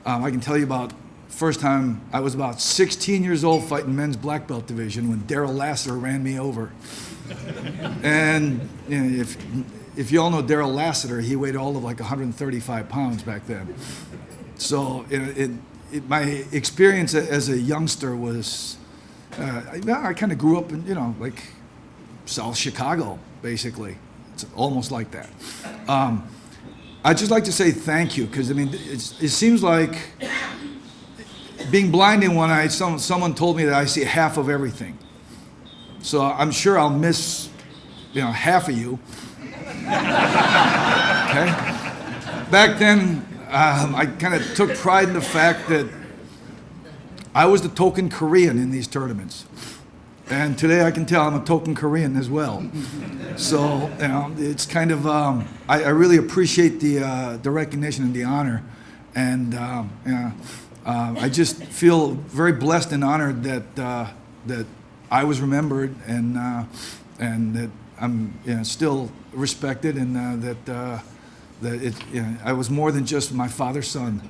I can tell you about first time I was about 16 years old fighting men's black belt division when Daryl Lassiter ran me over. And if you all know Daryl Lassiter, he weighed all of like 135 pounds back then. So my experience as a youngster was, I kind of grew up in, like South Chicago, basically. It's almost like that. I'd just like to say thank you, because, it seems like being blind in one eye, someone told me that I see half of everything. So I'm sure I'll miss, half of you. Okay? Back then, I kind of took pride in the fact that I was the token Korean in these tournaments. And today I can tell I'm a token Korean as well. So, it's kind of, I really appreciate the recognition and the honor. And I just feel very blessed and honored that I was remembered and that I'm still respected and that I was more than just my father's son.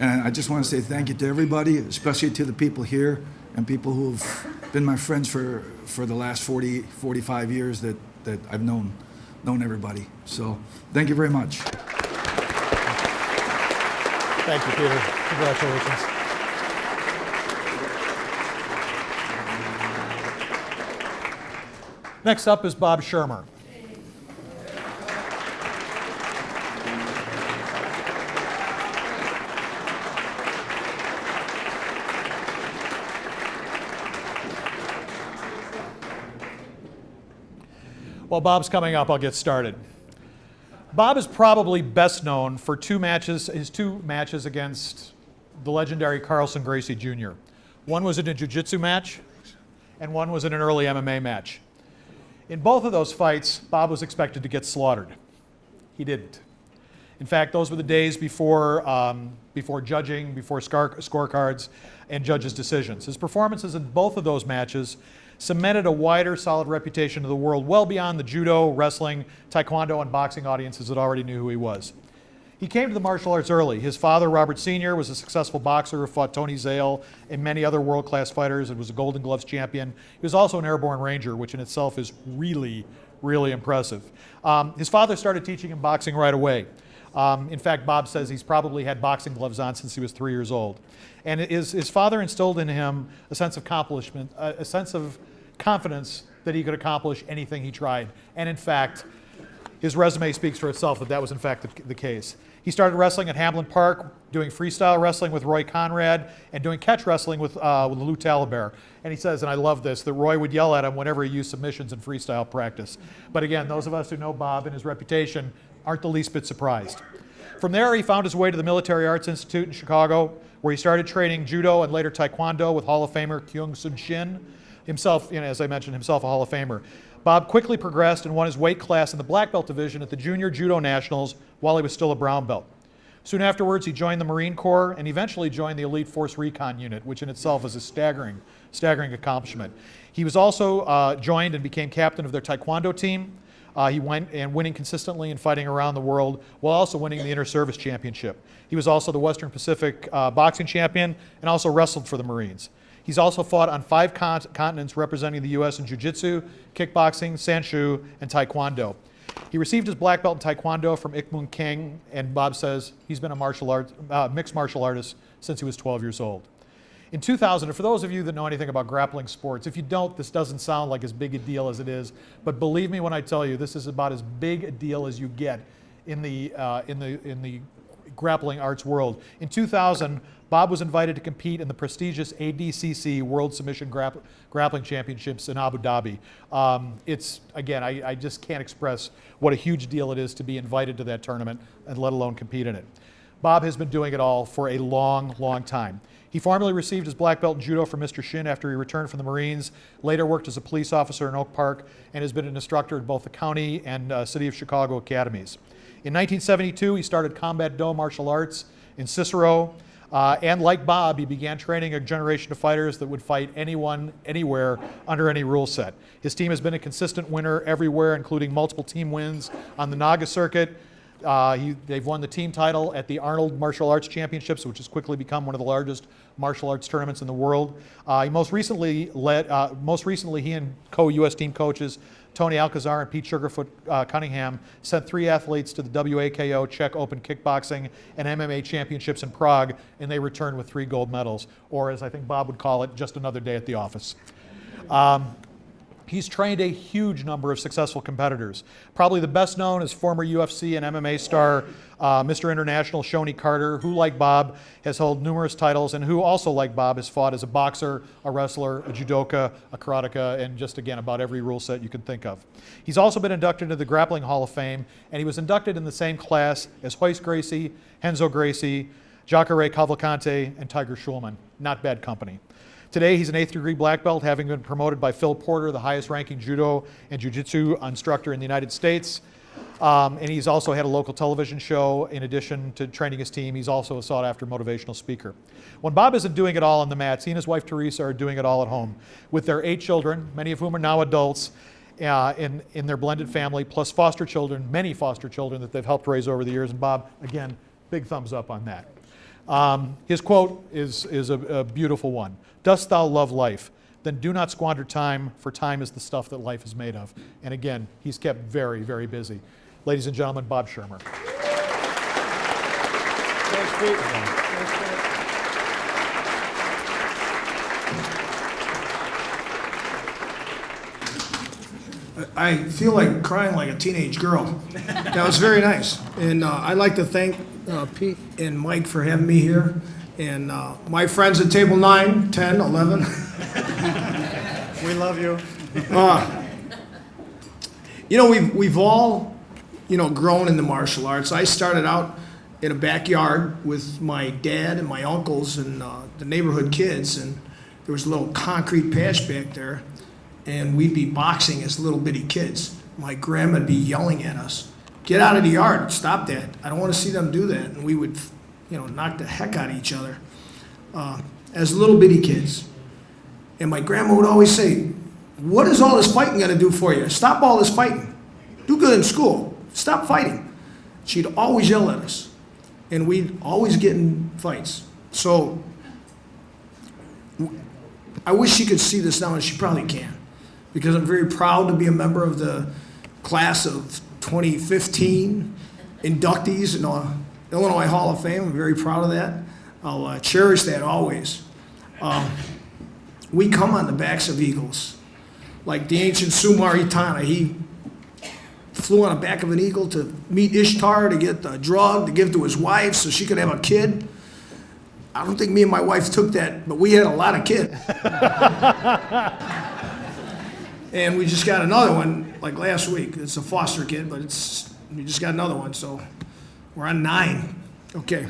And I just want to say thank you to everybody, especially to the people here and people who've been my friends for the last 45 years that I've known everybody. So thank you very much. Thank you, Peter. Congratulations. Next up is Bob Shermer. While Bob's coming up, I'll get started. Bob is probably best known for his two matches against the legendary Carlson Gracie Jr. One was in a jiu-jitsu match, and one was in an early MMA match. In both of those fights, Bob was expected to get slaughtered. He didn't. In fact, those were the days before judging, before scorecards, and judges' decisions. His performances in both of those matches cemented a wider, solid reputation to the world well beyond the judo, wrestling, taekwondo, and boxing audiences that already knew who he was. He came to the martial arts early. His father, Robert Sr., was a successful boxer who fought Tony Zale and many other world-class fighters and was a Golden Gloves champion. He was also an airborne ranger, which in itself is really, really impressive. His father started teaching him boxing right away. In fact, Bob says he's probably had boxing gloves on since he was 3 years old. And his father instilled in him a sense of accomplishment, a sense of confidence that he could accomplish anything he tried. And in fact, his resume speaks for itself that was in fact the case. He started wrestling at Hamlin Park, doing freestyle wrestling with Roy Conrad, and doing catch wrestling with Lou Talibert. And he says, and I love this, that Roy would yell at him whenever he used submissions in freestyle practice. But again, those of us who know Bob and his reputation aren't the least bit surprised. From there, he found his way to the Military Arts Institute in Chicago, where he started training judo and later taekwondo with Hall of Famer Kyung Soon Shin, himself, as I mentioned, himself a Hall of Famer. Bob quickly progressed and won his weight class in the black belt division at the Junior Judo Nationals while he was still a brown belt. Soon afterwards, he joined the Marine Corps and eventually joined the Elite Force Recon Unit, which in itself is a staggering accomplishment. He was also joined and became captain of their taekwondo team. He went and winning consistently and fighting around the world while also winning the Inter-Service Championship. He was also the Western Pacific boxing champion and also wrestled for the Marines. He's also fought on 5 continents representing the U.S. in jiu-jitsu, kickboxing, Sanshu, and taekwondo. He received his black belt in taekwondo from Ik Moon King, and Bob says he's been a mixed martial artist since he was 12 years old. In 2000, and for those of you that know anything about grappling sports, if you don't, this doesn't sound like as big a deal as it is, but believe me when I tell you, this is about as big a deal as you get in the grappling arts world. In 2000, Bob was invited to compete in the prestigious ADCC World Submission Grappling Championships in Abu Dhabi. I just can't express what a huge deal it is to be invited to that tournament and let alone compete in it. Bob has been doing it all for a long, long time. He formerly received his black belt in judo from Mr. Shin after he returned from the Marines, later worked as a police officer in Oak Park, and has been an instructor at both the county and City of Chicago academies. In 1972, he started Combat Do martial arts in Cicero, and like Bob, he began training a generation of fighters that would fight anyone, anywhere, under any rule set. His team has been a consistent winner everywhere, including multiple team wins on the Naga circuit. They've won the team title at the Arnold Martial Arts Championships, which has quickly become one of the largest martial arts tournaments in the world. Most recently, he and co-U.S. team coaches Tony Alcazar and Pete Sugarfoot Cunningham sent 3 athletes to the WAKO Czech Open Kickboxing and MMA Championships in Prague, and they returned with 3 gold medals, or as I think Bob would call it, just another day at the office. He's trained a huge number of successful competitors. Probably the best known is former UFC and MMA star Mr. International Shoney Carter, who, like Bob, has held numerous titles and who also, like Bob, has fought as a boxer, a wrestler, a judoka, a karateka, and just, again, about every rule set you can think of. He's also been inducted into the Grappling Hall of Fame, and he was inducted in the same class as Royce Gracie, Renzo Gracie, Jacare Cavalcante, and Tiger Schulman. Not bad company. Today, he's an 8th degree black belt, having been promoted by Phil Porter, the highest ranking judo and jiu-jitsu instructor in the United States. And he's also had a local television show. In addition to training his team, he's also a sought-after motivational speaker. When Bob isn't doing it all on the mats, he and his wife Teresa are doing it all at home with their 8 children, many of whom are now adults, in their blended family, plus foster children, many foster children that they've helped raise over the years. And Bob, again, big thumbs up on that. His quote is a beautiful one. "Dost thou love life? Then do not squander time, for time is the stuff that life is made of." And again, he's kept very, very busy. Ladies and gentlemen, Bob Schirmer. Thanks, Pete. Thanks, Pete. I feel like crying like a teenage girl. That was very nice. And I'd like to thank Pete and Mike for having me here. And my friends at table 9, 10, 11. We love you. We've all, grown in the martial arts. I started out in a backyard with my dad and my uncles and the neighborhood kids. And there was a little concrete patch back there. And we'd be boxing as little bitty kids. My grandma'd be yelling at us, "Get out of the yard, stop that. I don't want to see them do that." And we would, knock the heck out of each other as little bitty kids. And my grandma would always say, "What is all this fighting going to do for you? Stop all this fighting. Do good in school. Stop fighting." She'd always yell at us. And we'd always get in fights. So I wish she could see this now, and she probably can. Because I'm very proud to be a member of the class of 2015 inductees in the Illinois Hall of Fame. I'm very proud of that. I'll cherish that always. We come on the backs of eagles. Like the ancient Sumar Itana, he flew on the back of an eagle to meet Ishtar to get the drug to give to his wife so she could have a kid. I don't think me and my wife took that, but we had a lot of kids. And we just got another one like last week. It's a foster kid, but we just got another one, so we're on 9. Okay.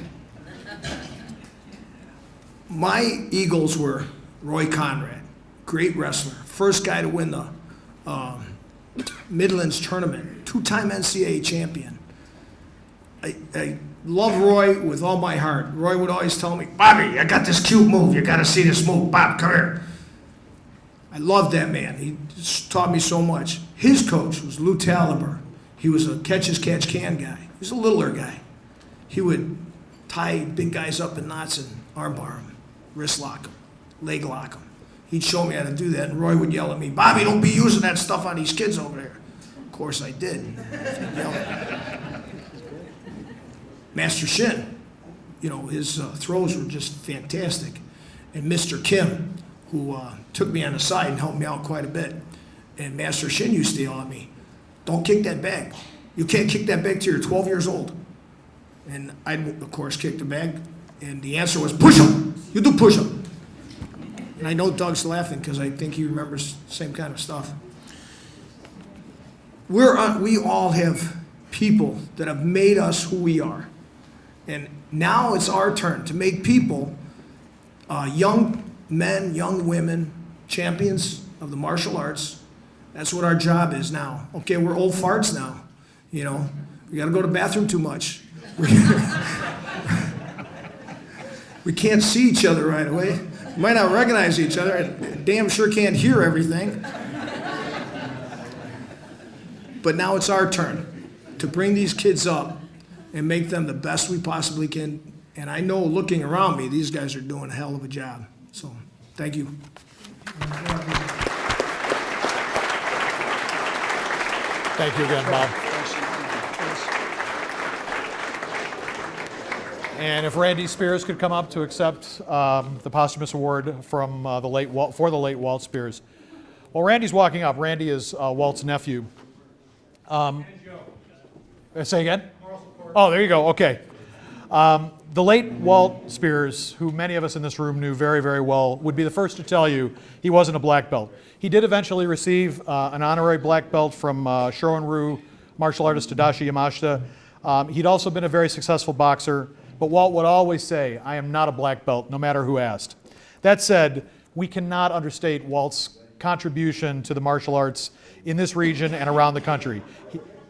My Eagles were Roy Conrad, great wrestler, first guy to win the Midlands tournament, 2-time NCAA champion. I love Roy with all my heart. Roy would always tell me, "Bobby, I got this cute move. You got to see this move. Bob, come here." I loved that man. He just taught me so much. His coach was Lou Taliber. He was a catch-as-catch-can guy. He was a littler guy. He would tie big guys up in knots and armbar them, wrist lock them, leg lock them. He'd show me how to do that, and Roy would yell at me, "Bobby, don't be using that stuff on these kids over there." Of course I did. Master Shin, his throws were just fantastic. And Mr. Kim, who took me on the side and helped me out quite a bit. And Master Shin used to yell at me, "Don't kick that bag. You can't kick that bag till you're 12 years old." And I'd, of course, kick the bag. And the answer was, "Push him. You do push him." And I know Doug's laughing because I think he remembers the same kind of stuff. We all have people that have made us who we are. And now it's our turn to make people, young men, young women, champions of the martial arts. That's what our job is now. Okay, we're old farts now. We got to go to the bathroom too much. We can't see each other right away. We might not recognize each other, and damn sure can't hear everything. But now it's our turn to bring these kids up and make them the best we possibly can. And I know, looking around me, these guys are doing a hell of a job. So, thank you. Thank you again, Bob. And if Randy Spears could come up to accept the posthumous award from the late Walt Spears. Well, Randy's walking up. Randy is Walt's nephew. Say again? Oh, there you go. Okay. The late Walt Spears, who many of us in this room knew very, very well, would be the first to tell you he wasn't a black belt. He did eventually receive an honorary black belt from Shorin-ryu martial artist Tadashi Yamashita. He'd also been a very successful boxer, but Walt would always say, "I am not a black belt," no matter who asked. That said, we cannot understate Walt's contribution to the martial arts in this region and around the country.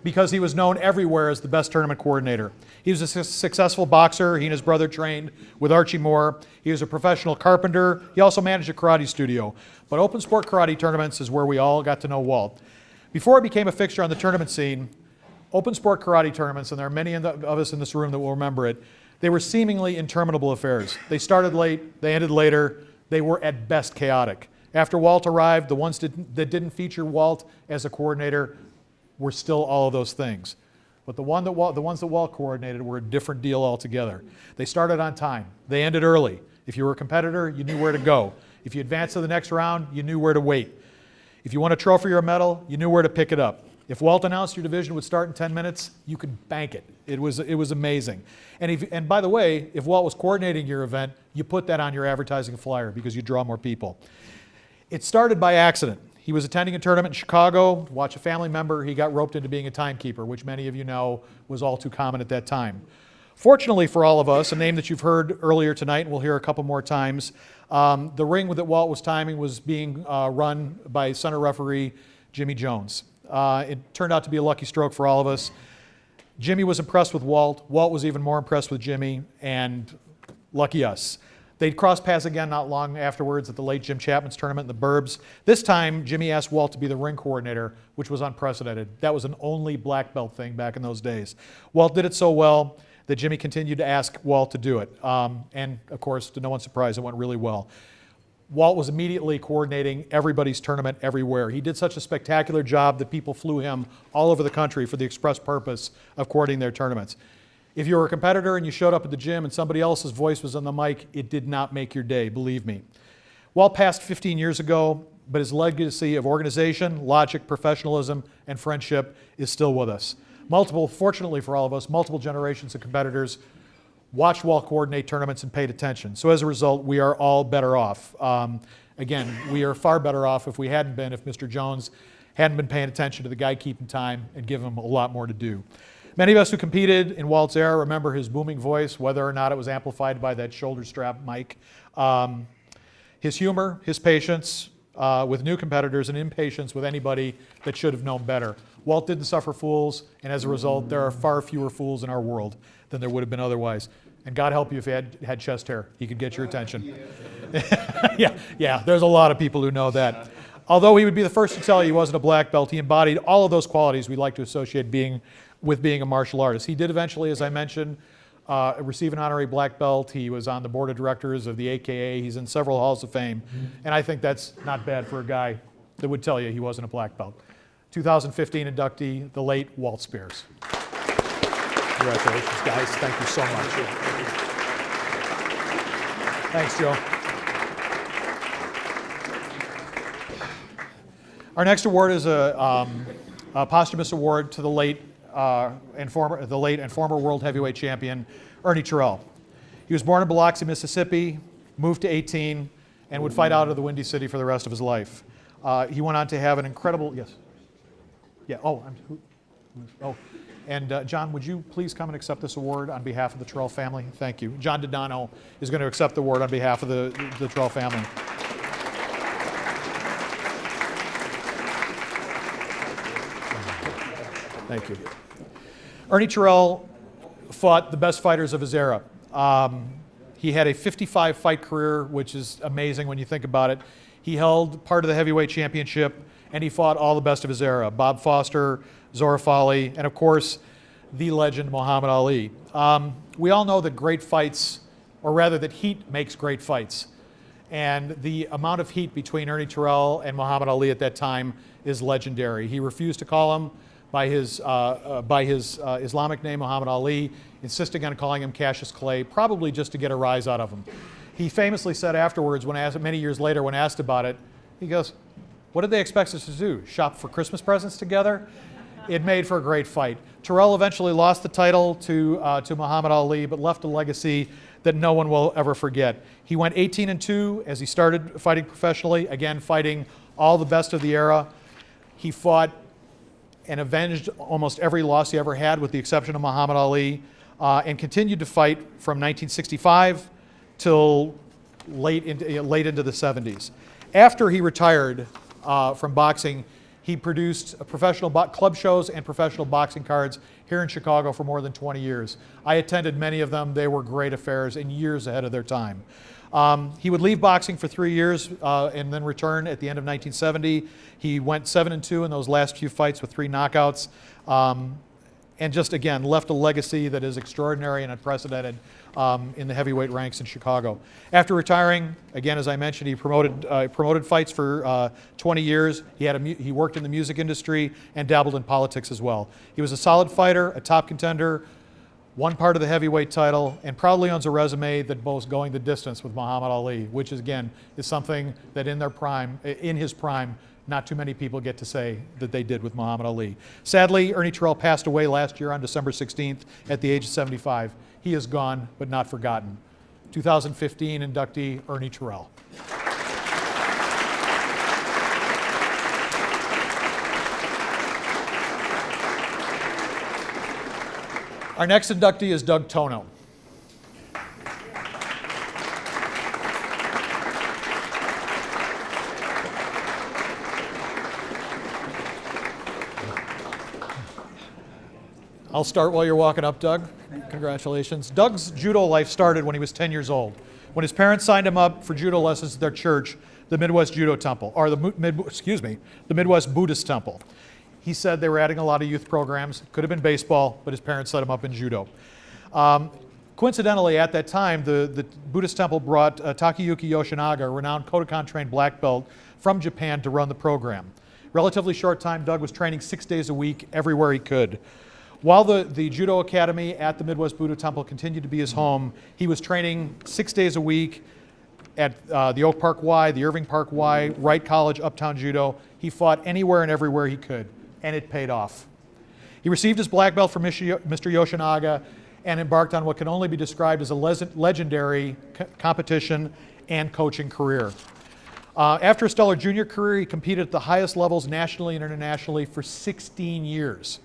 because he was known everywhere as the best tournament coordinator. He was a successful boxer. He and his brother trained with Archie Moore. He was a professional carpenter. He also managed a karate studio. But open sport karate tournaments is where we all got to know Walt. Before he became a fixture on the tournament scene, open sport karate tournaments, and there are many of us in this room that will remember it, they were seemingly interminable affairs. They started late, they ended later, they were at best chaotic. After Walt arrived, the ones that didn't feature Walt as a coordinator were still all of those things. But the ones that Walt coordinated were a different deal altogether. They started on time. They ended early. If you were a competitor, you knew where to go. If you advanced to the next round, you knew where to wait. If you won a trophy or a medal, you knew where to pick it up. If Walt announced your division would start in 10 minutes, you could bank it. It was amazing. And by the way, if Walt was coordinating your event, you put that on your advertising flyer because you draw more people. It started by accident. He was attending a tournament in Chicago to watch a family member. He got roped into being a timekeeper, which many of you know was all too common at that time. Fortunately for all of us, a name that you've heard earlier tonight, and we'll hear a couple more times, the ring that Walt was timing was being run by center referee Jimmy Jones. It turned out to be a lucky stroke for all of us. Jimmy was impressed with Walt. Walt was even more impressed with Jimmy, and lucky us. They'd crossed paths again not long afterwards at the late Jim Chapman's tournament in the Burbs. This time, Jimmy asked Walt to be the ring coordinator, which was unprecedented. That was an only black belt thing back in those days. Walt did it so well that Jimmy continued to ask Walt to do it. And of course, to no one's surprise, it went really well. Walt was immediately coordinating everybody's tournament everywhere. He did such a spectacular job that people flew him all over the country for the express purpose of coordinating their tournaments. If you were a competitor and you showed up at the gym and somebody else's voice was on the mic, it did not make your day, believe me. Walt passed 15 years ago, but his legacy of organization, logic, professionalism, and friendship is still with us. Fortunately for all of us, multiple generations of competitors watched Walt coordinate tournaments and paid attention. So as a result, we are all better off. Again, we are far better off if we hadn't been, if Mr. Jones hadn't been paying attention to the guy keeping time and giving him a lot more to do. Many of us who competed in Walt's era remember his booming voice, whether or not it was amplified by that shoulder strap mic. His humor, his patience with new competitors, and impatience with anybody that should have known better. Walt didn't suffer fools, and as a result, there are far fewer fools in our world than there would have been otherwise. And God help you if you had chest hair. He could get your attention. Yeah, there's a lot of people who know that. Although he would be the first to tell you he wasn't a black belt, he embodied all of those qualities we like to associate with being a martial artist. He did eventually, as I mentioned, receive an honorary black belt. He was on the board of directors of the AKA. He's in several halls of fame. And I think that's not bad for a guy that would tell you he wasn't a black belt. 2015 inductee, the late Walt Spears. Congratulations, guys. Thank you so much. Thanks, Joe. Our next award is a posthumous award to the late and former world heavyweight champion, Ernie Terrell. He was born in Biloxi, Mississippi, moved to 18, and would fight out of the Windy City for the rest of his life. He went on to have an incredible, yes. Yeah, and John, would you please come and accept this award on behalf of the Terrell family? Thank you. John Dodano is going to accept the award on behalf of the Terrell family. Thank you. Ernie Terrell fought the best fighters of his era. He had a 55-fight career, which is amazing when you think about it. He held part of the heavyweight championship, and he fought all the best of his era. Bob Foster, Zora Fali, and of course, the legend Muhammad Ali. We all know that great fights, or rather that heat makes great fights. And the amount of heat between Ernie Terrell and Muhammad Ali at that time is legendary. He refused to call him by his Islamic name, Muhammad Ali, insisting on calling him Cassius Clay, probably just to get a rise out of him. He famously said afterwards, many years later, when asked about it, he goes, "What did they expect us to do? Shop for Christmas presents together?" It made for a great fight. Terrell eventually lost the title to Muhammad Ali, but left a legacy that no one will ever forget. He went 18-2 as he started fighting professionally, again fighting all the best of the era. He fought and avenged almost every loss he ever had, with the exception of Muhammad Ali, and continued to fight from 1965 till late into the 70s. After he retired from boxing, He produced professional club shows and professional boxing cards here in Chicago for more than 20 years. I attended many of them. They were great affairs and years ahead of their time. He would leave boxing for 3 years and then return at the end of 1970. He went 7-2 in those last few fights with 3 knockouts. And just again left a legacy that is extraordinary and unprecedented in the heavyweight ranks in Chicago. After retiring, again, as I mentioned, he promoted fights for 20 years. He worked in the music industry and dabbled in politics as well. He was a solid fighter, a top contender, won part of the heavyweight title, and proudly owns a resume that boasts going the distance with Muhammad Ali, which is, again, is something that in his prime, not too many people get to say that they did with Muhammad Ali. Sadly, Ernie Terrell passed away last year on December 16th at the age of 75. He is gone, but not forgotten. 2015 inductee, Ernie Terrell. Our next inductee is Doug Tono. I'll start while you're walking up, Doug. Congratulations. Doug's judo life started when he was 10 years old, when his parents signed him up for judo lessons at their church, the Midwest Judo Temple, or the Midwest Buddhist Temple. He said they were adding a lot of youth programs. Could have been baseball, but his parents set him up in judo. Coincidentally, at that time, the Buddhist temple brought Takayuki Yoshinaga, a renowned Kodokan-trained black belt from Japan, to run the program. Relatively short time, Doug was training 6 days a week everywhere he could. While the Judo Academy at the Midwest Buddha Temple continued to be his home, he was training 6 days a week at the Oak Park Y, the Irving Park Y, Wright College, Uptown Judo. He fought anywhere and everywhere he could, and it paid off. He received his black belt from Mr. Yoshinaga and embarked on what can only be described as a legendary competition and coaching career. After a stellar junior career, he competed at the highest levels nationally and internationally for 16 years.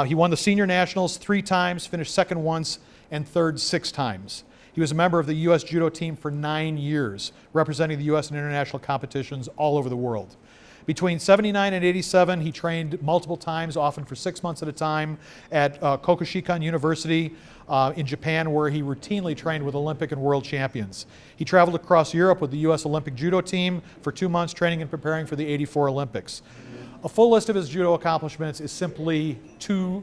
He won the senior nationals 3 times, finished second once, and third 6 times. He was a member of the U.S. judo team for 9 years, representing the U.S. in international competitions all over the world. Between 79 and 87, he trained multiple times, often for 6 months at a time, at Kokushikan University in Japan, where he routinely trained with Olympic and world champions. He traveled across Europe with the U.S. Olympic judo team for 2 months, training and preparing for the '84 Olympics. A full list of his judo accomplishments is simply too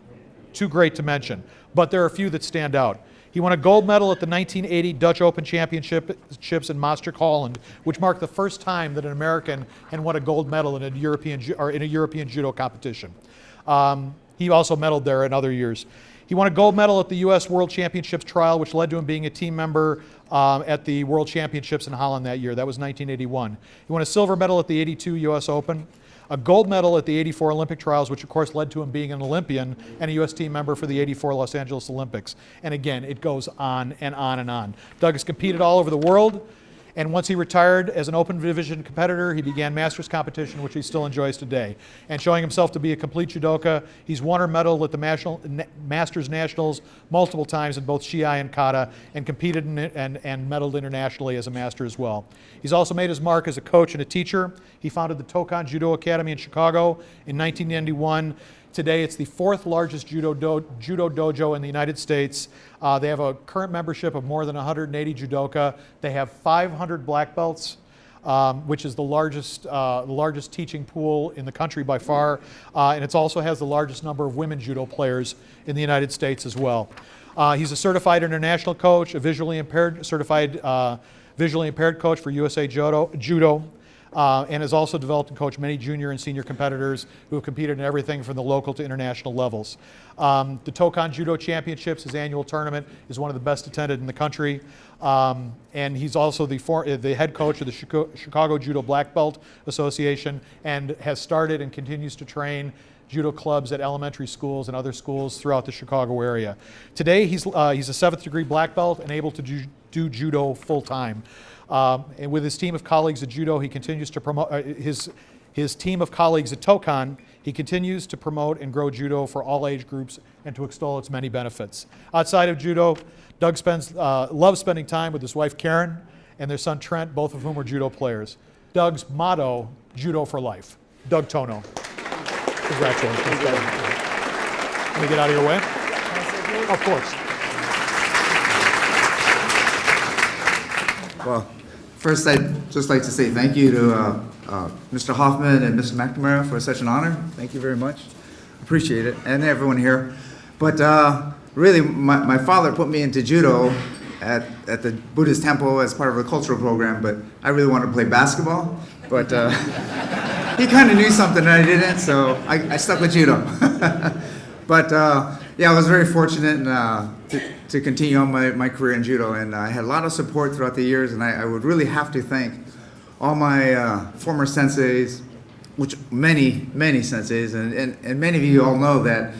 great to mention, but there are a few that stand out. He won a gold medal at the 1980 Dutch Open Championships in Maastricht, Holland, which marked the first time that an American had won a gold medal in a European judo competition. He also medaled there in other years. He won a gold medal at the U.S. World Championships trial, which led to him being a team member at the World Championships in Holland that year. That was 1981. He won a silver medal at the '82 U.S. Open, a gold medal at the '84 Olympic trials, which of course led to him being an Olympian and a U.S. team member for the '84 Los Angeles Olympics. And again, it goes on and on and on. Doug has competed all over the world, and once he retired as an open division competitor, he began Masters competition, which he still enjoys today. And showing himself to be a complete judoka, he's won or medaled at the Masters Nationals multiple times in both Shiai and Kata, and competed and medaled internationally as a master as well. He's also made his mark as a coach and a teacher. He founded the Tokan Judo Academy in Chicago in 1991. Today, it's the 4th largest judo dojo in the United States. They have a current membership of more than 180 judoka. They have 500 black belts, which is the largest teaching pool in the country by far. And it also has the largest number of women judo players in the United States as well. He's a certified international coach, a certified visually impaired coach for USA Judo. And has also developed and coached many junior and senior competitors who have competed in everything from the local to international levels. The Tokan Judo Championships, his annual tournament, is one of the best attended in the country. And he's also the head coach of the Chicago Judo Black Belt Association, and has started and continues to train judo clubs at elementary schools and other schools throughout the Chicago area. Today, he's a 7th degree black belt and able to do judo full time. And with his team of colleagues at judo, he continues to promote his team of colleagues at Tokan. He continues to promote and grow judo for all age groups and to extol its many benefits. Outside of judo, Doug loves spending time with his wife Karen and their son Trent, both of whom are judo players. Doug's motto: judo for life. Doug Tono. Congratulations, Doug. Let me get out of your way. Of course. Well, first I'd just like to say thank you to Mr. Hoffman and Mr. McNamara for such an honor. Thank you very much. Appreciate it, and everyone here. But really, my father put me into judo at the Buddhist temple as part of a cultural program, but I really wanted to play basketball. But he kind of knew something that I didn't, so I stuck with judo. But yeah, I was very fortunate to continue on my career in judo, and I had a lot of support throughout the years, and I would really have to thank all my former senseis, which many senseis, and many of you all know that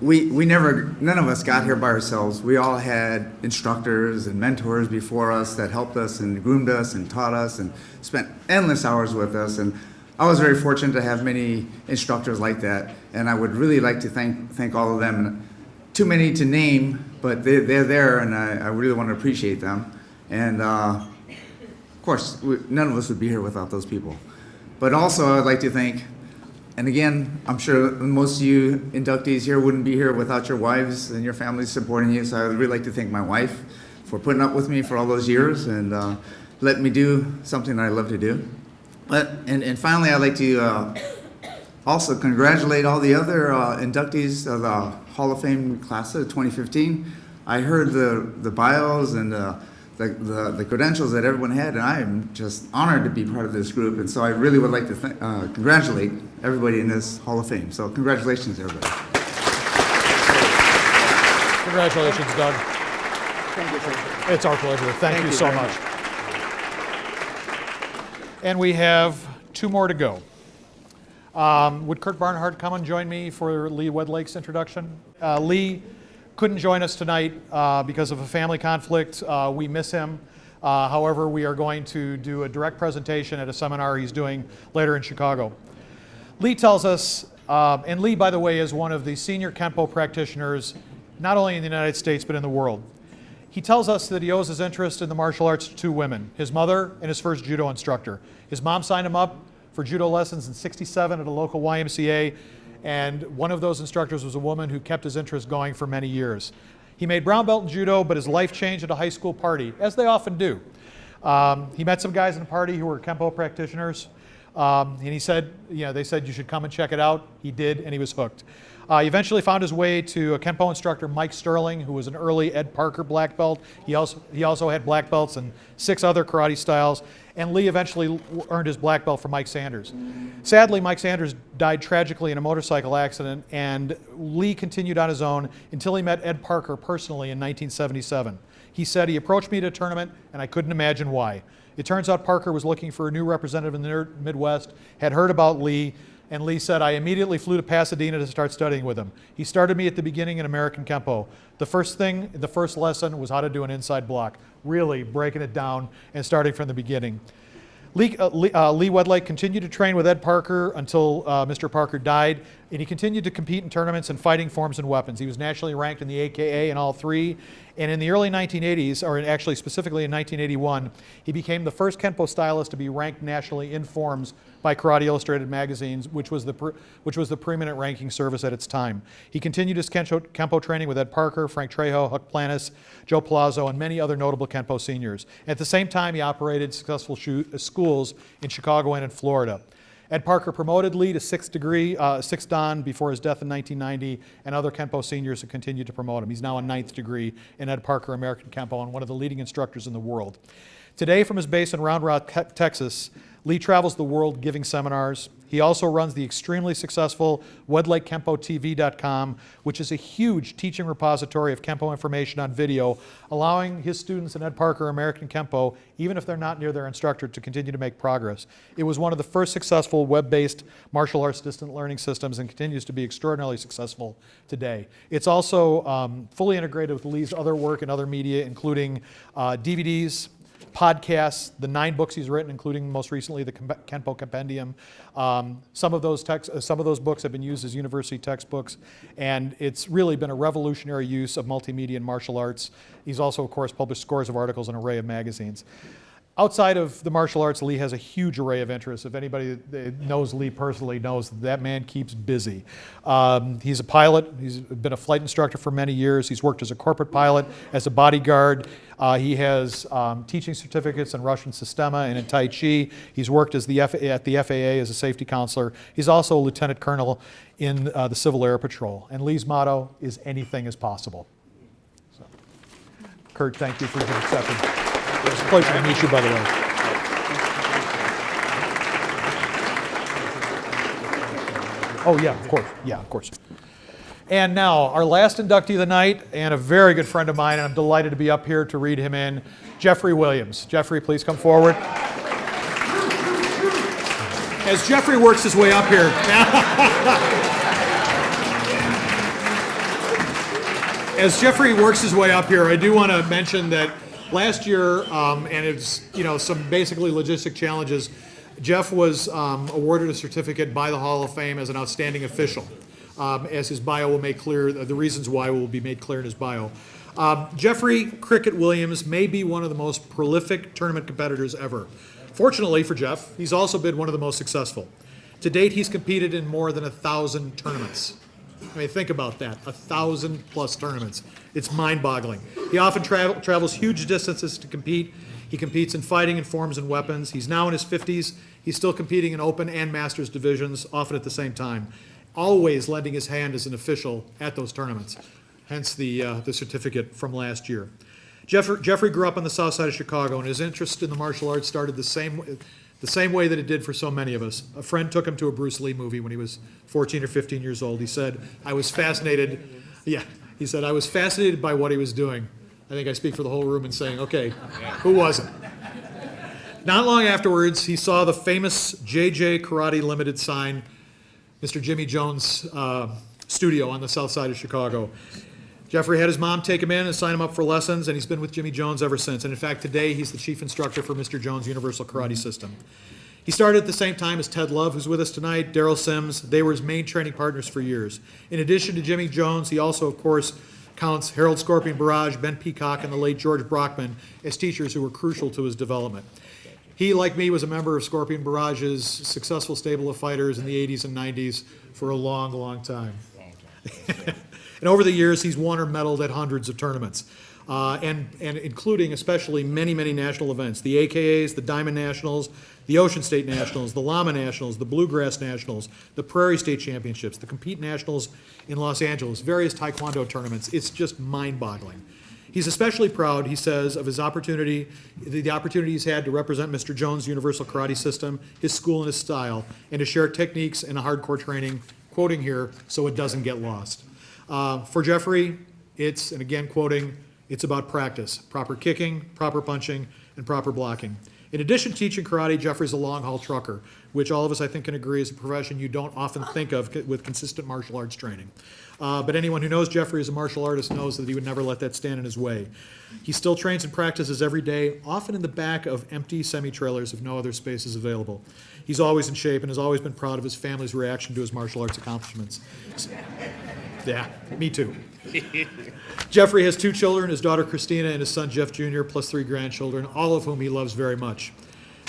none of us got here by ourselves. We all had instructors and mentors before us that helped us and groomed us and taught us and spent endless hours with us. And I was very fortunate to have many instructors like that, and I would really like to thank all of them. Too many to name, but they're there, and I really want to appreciate them. And of course, none of us would be here without those people. But also, I'd like to thank, and again, I'm sure most of you inductees here wouldn't be here without your wives and your families supporting you, so I would really like to thank my wife for putting up with me for all those years and letting me do something that I love to do. And finally, I'd like to also congratulate all the other inductees of the Hall of Fame class of 2015. I heard the bios and the credentials that everyone had, and I am just honored to be part of this group. And so I really would like to congratulate everybody in this Hall of Fame. So congratulations, everybody. Congratulations, Doug. Thank you, sir. It's our pleasure. Thank you so very much. And we have two more to go. Would Kurt Barnhart come and join me for Lee Wedlake's introduction? Lee couldn't join us tonight because of a family conflict. We miss him. However, we are going to do a direct presentation at a seminar he's doing later in Chicago. Lee tells us, and Lee, by the way, is one of the senior Kenpo practitioners, not only in the United States, but in the world. He tells us that he owes his interest in the martial arts to two women, his mother and his first judo instructor. His mom signed him up for judo lessons in '67 at a local YMCA, and one of those instructors was a woman who kept his interest going for many years. He made brown belt in judo, but his life changed at a high school party, as they often do. He met some guys in a party who were Kenpo practitioners, and he said, they said you should come and check it out. He did, and he was hooked. He eventually found his way to a Kenpo instructor, Mike Sterling, who was an early Ed Parker black belt. He also had black belts in 6 other karate styles, and Lee eventually earned his black belt from Mike Sanders. Sadly, Mike Sanders died tragically in a motorcycle accident, and Lee continued on his own until he met Ed Parker personally in 1977. He said, he approached me at a tournament, and I couldn't imagine why. It turns out Parker was looking for a new representative in the Midwest, had heard about Lee, and Lee said, I immediately flew to Pasadena to start studying with him. He started me at the beginning in American Kenpo. The first lesson was how to do an inside block, really breaking it down and starting from the beginning. Lee Wedlake continued to train with Ed Parker until Mr. Parker died, and he continued to compete in tournaments in fighting forms and weapons. He was nationally ranked in the AKA in all 3, and in the early 1980s, or actually specifically in 1981, he became the first Kenpo stylist to be ranked nationally in forms by Karate Illustrated magazines, which was the preeminent ranking service at its time. He continued his Kenpo training with Ed Parker, Frank Trejo, Huck Planis, Joe Palazzo, and many other notable Kenpo seniors. At the same time, he operated successful schools in Chicago and in Florida. Ed Parker promoted Lee to 6th Dan before his death in 1990, and other Kenpo seniors have continued to promote him. He's now a 9th degree in Ed Parker American Kenpo and one of the leading instructors in the world. Today, from his base in Round Rock, Texas, Lee travels the world giving seminars. He also runs the extremely successful WedlakeKenpoTV.com, which is a huge teaching repository of Kenpo information on video, allowing his students in Ed Parker American Kenpo, even if they're not near their instructor, to continue to make progress. It was one of the first successful web-based martial arts distant learning systems and continues to be extraordinarily successful today. It's also fully integrated with Lee's other work and other media, including DVDs, podcasts, the 9 books he's written, including most recently the Kenpo Compendium. Some of those books have been used as university textbooks, and it's really been a revolutionary use of multimedia in martial arts. He's also, of course, published scores of articles in an array of magazines. Outside of the martial arts, Lee has a huge array of interests. If anybody that knows Lee personally knows that man keeps busy. He's a pilot. He's been a flight instructor for many years. He's worked as a corporate pilot, as a bodyguard. He has teaching certificates in Russian Sistema and in Tai Chi. He's worked at the FAA as a safety counselor. He's also a lieutenant colonel in the Civil Air Patrol. And Lee's motto is anything is possible. So, Kurt, thank you for accepting. It was a pleasure to meet you, by the way. Oh, yeah, of course. Yeah, of course. And now, our last inductee of the night, and a very good friend of mine, and I'm delighted to be up here to read him in, Jeffrey Williams. Jeffrey, please come forward. As Jeffrey works his way up here, I do want to mention that last year, and it's some basically logistic challenges, Jeff was awarded a certificate by the Hall of Fame as an outstanding official. As his bio will make clear, the reasons why will be made clear in his bio. Jeffrey Cricket Williams may be one of the most prolific tournament competitors ever. Fortunately for Jeff, he's also been one of the most successful. To date, he's competed in more than 1,000 tournaments. I mean, think about that, 1,000 plus tournaments. It's mind-boggling. He often travels huge distances to compete. He competes in fighting and forms and weapons. He's now in his 50s. He's still competing in open and masters divisions, often at the same time, always lending his hand as an official at those tournaments, hence the certificate from last year. Jeffrey grew up on the south side of Chicago, and his interest in the martial arts started the same way that it did for so many of us. A friend took him to a Bruce Lee movie when he was 14 or 15 years old. He said, I was fascinated by what he was doing. I think I speak for the whole room in saying, okay, who wasn't? Not long afterwards, he saw the famous JJ Karate Limited sign, Mr. Jimmy Jones' studio on the south side of Chicago. Jeffrey had his mom take him in and sign him up for lessons, and he's been with Jimmy Jones ever since. And in fact, today he's the chief instructor for Mr. Jones' Universal Karate System. He started at the same time as Ted Love, who's with us tonight, Daryl Sims. They were his main training partners for years. In addition to Jimmy Jones, he also, of course, counts Harold Scorpion Barrage, Ben Peacock, and the late George Brockman as teachers who were crucial to his development. He, like me, was a member of Scorpion Barrage's successful stable of fighters in the 80s and 90s for a long, long time. And over the years, he's won or medaled at hundreds of tournaments, and including especially many, many national events, the AKAs, the Diamond Nationals, the Ocean State Nationals, the Llama Nationals, the Bluegrass Nationals, the Prairie State Championships, the Compete Nationals in Los Angeles, various Taekwondo tournaments. It's just mind-boggling. He's especially proud, he says, of his opportunity, the opportunity he's had to represent Mr. Jones' Universal Karate System, his school and his style, and to share techniques and hardcore training, quoting here, so it doesn't get lost. For Jeffrey, it's, and again quoting, it's about practice, proper kicking, proper punching, and proper blocking. In addition to teaching karate, Jeffrey's a long-haul trucker, which all of us, I think, can agree is a profession you don't often think of with consistent martial arts training. But anyone who knows Jeffrey as a martial artist knows that he would never let that stand in his way. He still trains and practices every day, often in the back of empty semi-trailers if no other space is available. He's always in shape and has always been proud of his family's reaction to his martial arts accomplishments. Yeah, me too. Jeffrey has 2 children, his daughter Christina and his son Jeff Jr., plus 3 grandchildren, all of whom he loves very much.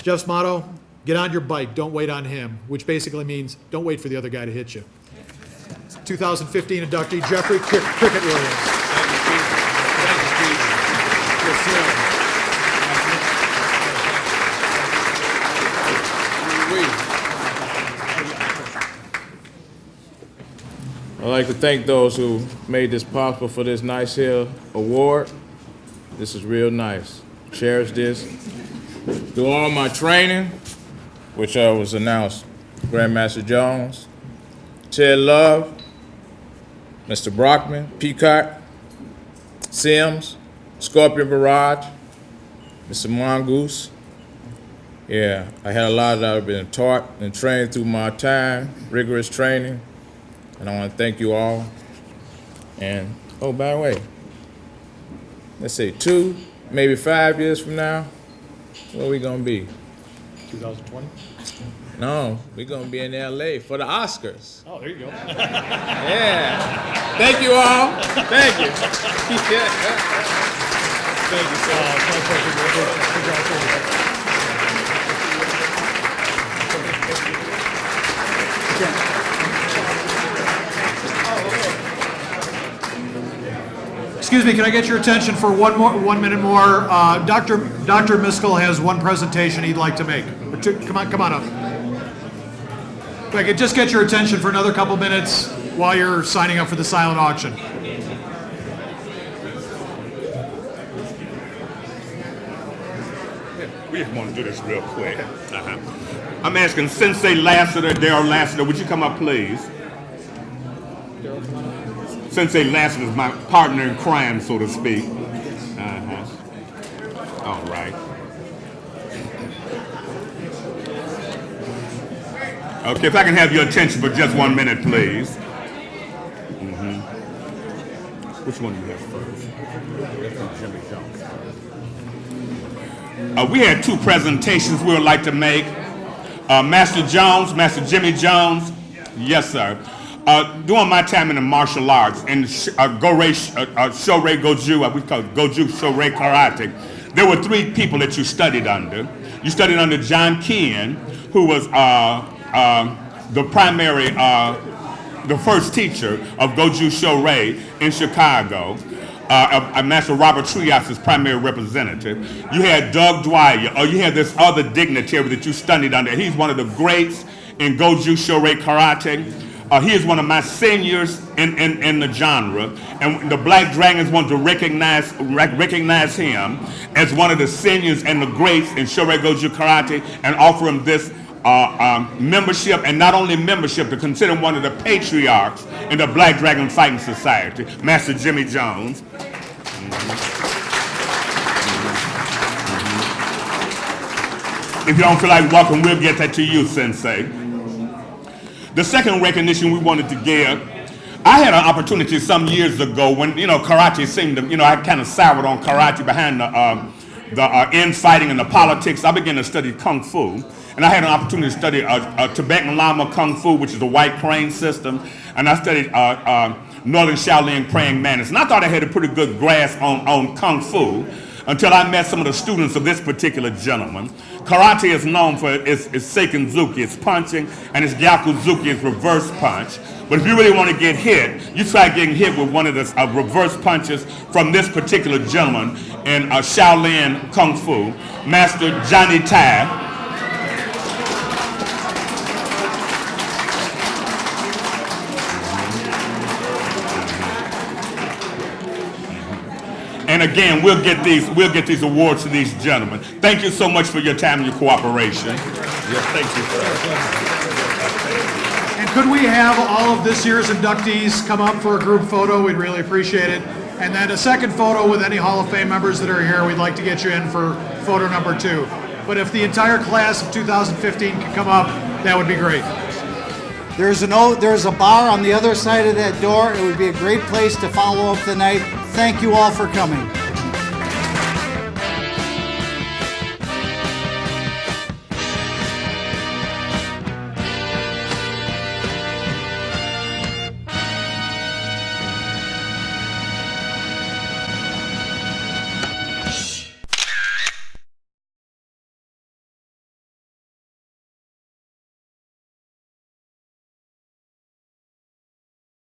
Jeff's motto, get on your bike, don't wait on him, which basically means don't wait for the other guy to hit you. 2015 inductee, Jeffrey Cricket Williams. I'd like to thank those who made this possible for this nice here award. This is real nice. Cherish this. Through all my training, which was announced, Grandmaster Jones, Ted Love, Mr. Brockman, Peacock, Sims, Scorpion Barrage, Mr. Mongoose. Yeah, I had a lot that I've been taught and trained through my time, rigorous training. And I want to thank you all. And, oh, by the way, let's say 2, maybe 5 years from now, where are we going to be? 2020? No, we're going to be in LA for the Oscars. Oh, there you go. Yeah. Thank you all. Thank you. Thank you, sir. Congratulations. Excuse me, can I get your attention for 1 minute more? Dr. Miskell has one presentation he'd like to make. Come on up. If I could just get your attention for another couple minutes while you're signing up for the silent auction. We just want to do this real quick. I'm asking Sensei Lassiter, Daryl Lassiter, would you come up, please? Sensei Lassiter is my partner in crime, so to speak. All right. Okay, if I can have your attention for just 1 minute, please. Which one do you have first? Jimmy Jones. We had two presentations we would like to make. Master Jimmy Jones, yes, sir. During my time in the martial arts, in Shorei Goju, we call it Goju Shorei Karate, there were three people that you studied under. You studied under John Kean, who was the primary, the first teacher of Goju Shorei in Chicago. Master Robert Trias is primary representative. You had Doug Dwyer, or you had this other dignitary that you studied under. He's one of the greats in Goju Shorei Karate. He is one of my seniors in the genre, and the Black Dragons want to recognize him as one of the seniors and the greats in Shorei Goju Karate and offer him this membership, and not only membership, to consider him one of the patriarchs in the Black Dragon Fighting Society, Master Jimmy Jones. If you don't feel like welcome, we'll get that to you, Sensei. The second recognition we wanted to give, I had an opportunity some years ago when, karate seemed to, I kind of soured on karate behind the infighting and the politics. I began to study Kung Fu. And I had an opportunity to study Tibetan Lama Kung Fu, which is a white crane system. And I studied Northern Shaolin praying mantis. And I thought I had a pretty good grasp on Kung Fu until I met some of the students of this particular gentleman. Karate is known for its Seikenzuki, it's punching, and its Gyakuzuki, it's reverse punch. But if you really want to get hit, you try getting hit with one of the reverse punches from this particular gentleman in Shaolin Kung Fu, Master Johnny Tai. And again, we'll get these awards to these gentlemen. Thank you so much for your time and your cooperation. Yes, thank you, sir. And could we have all of this year's inductees come up for a group photo? We'd really appreciate it. And then a second photo with any Hall of Fame members that are here. We'd like to get you in for photo number 2. But if the entire class of 2015 can come up, that would be great. There's a bar on the other side of that door. It would be a great place to follow up the night. Thank you all for coming.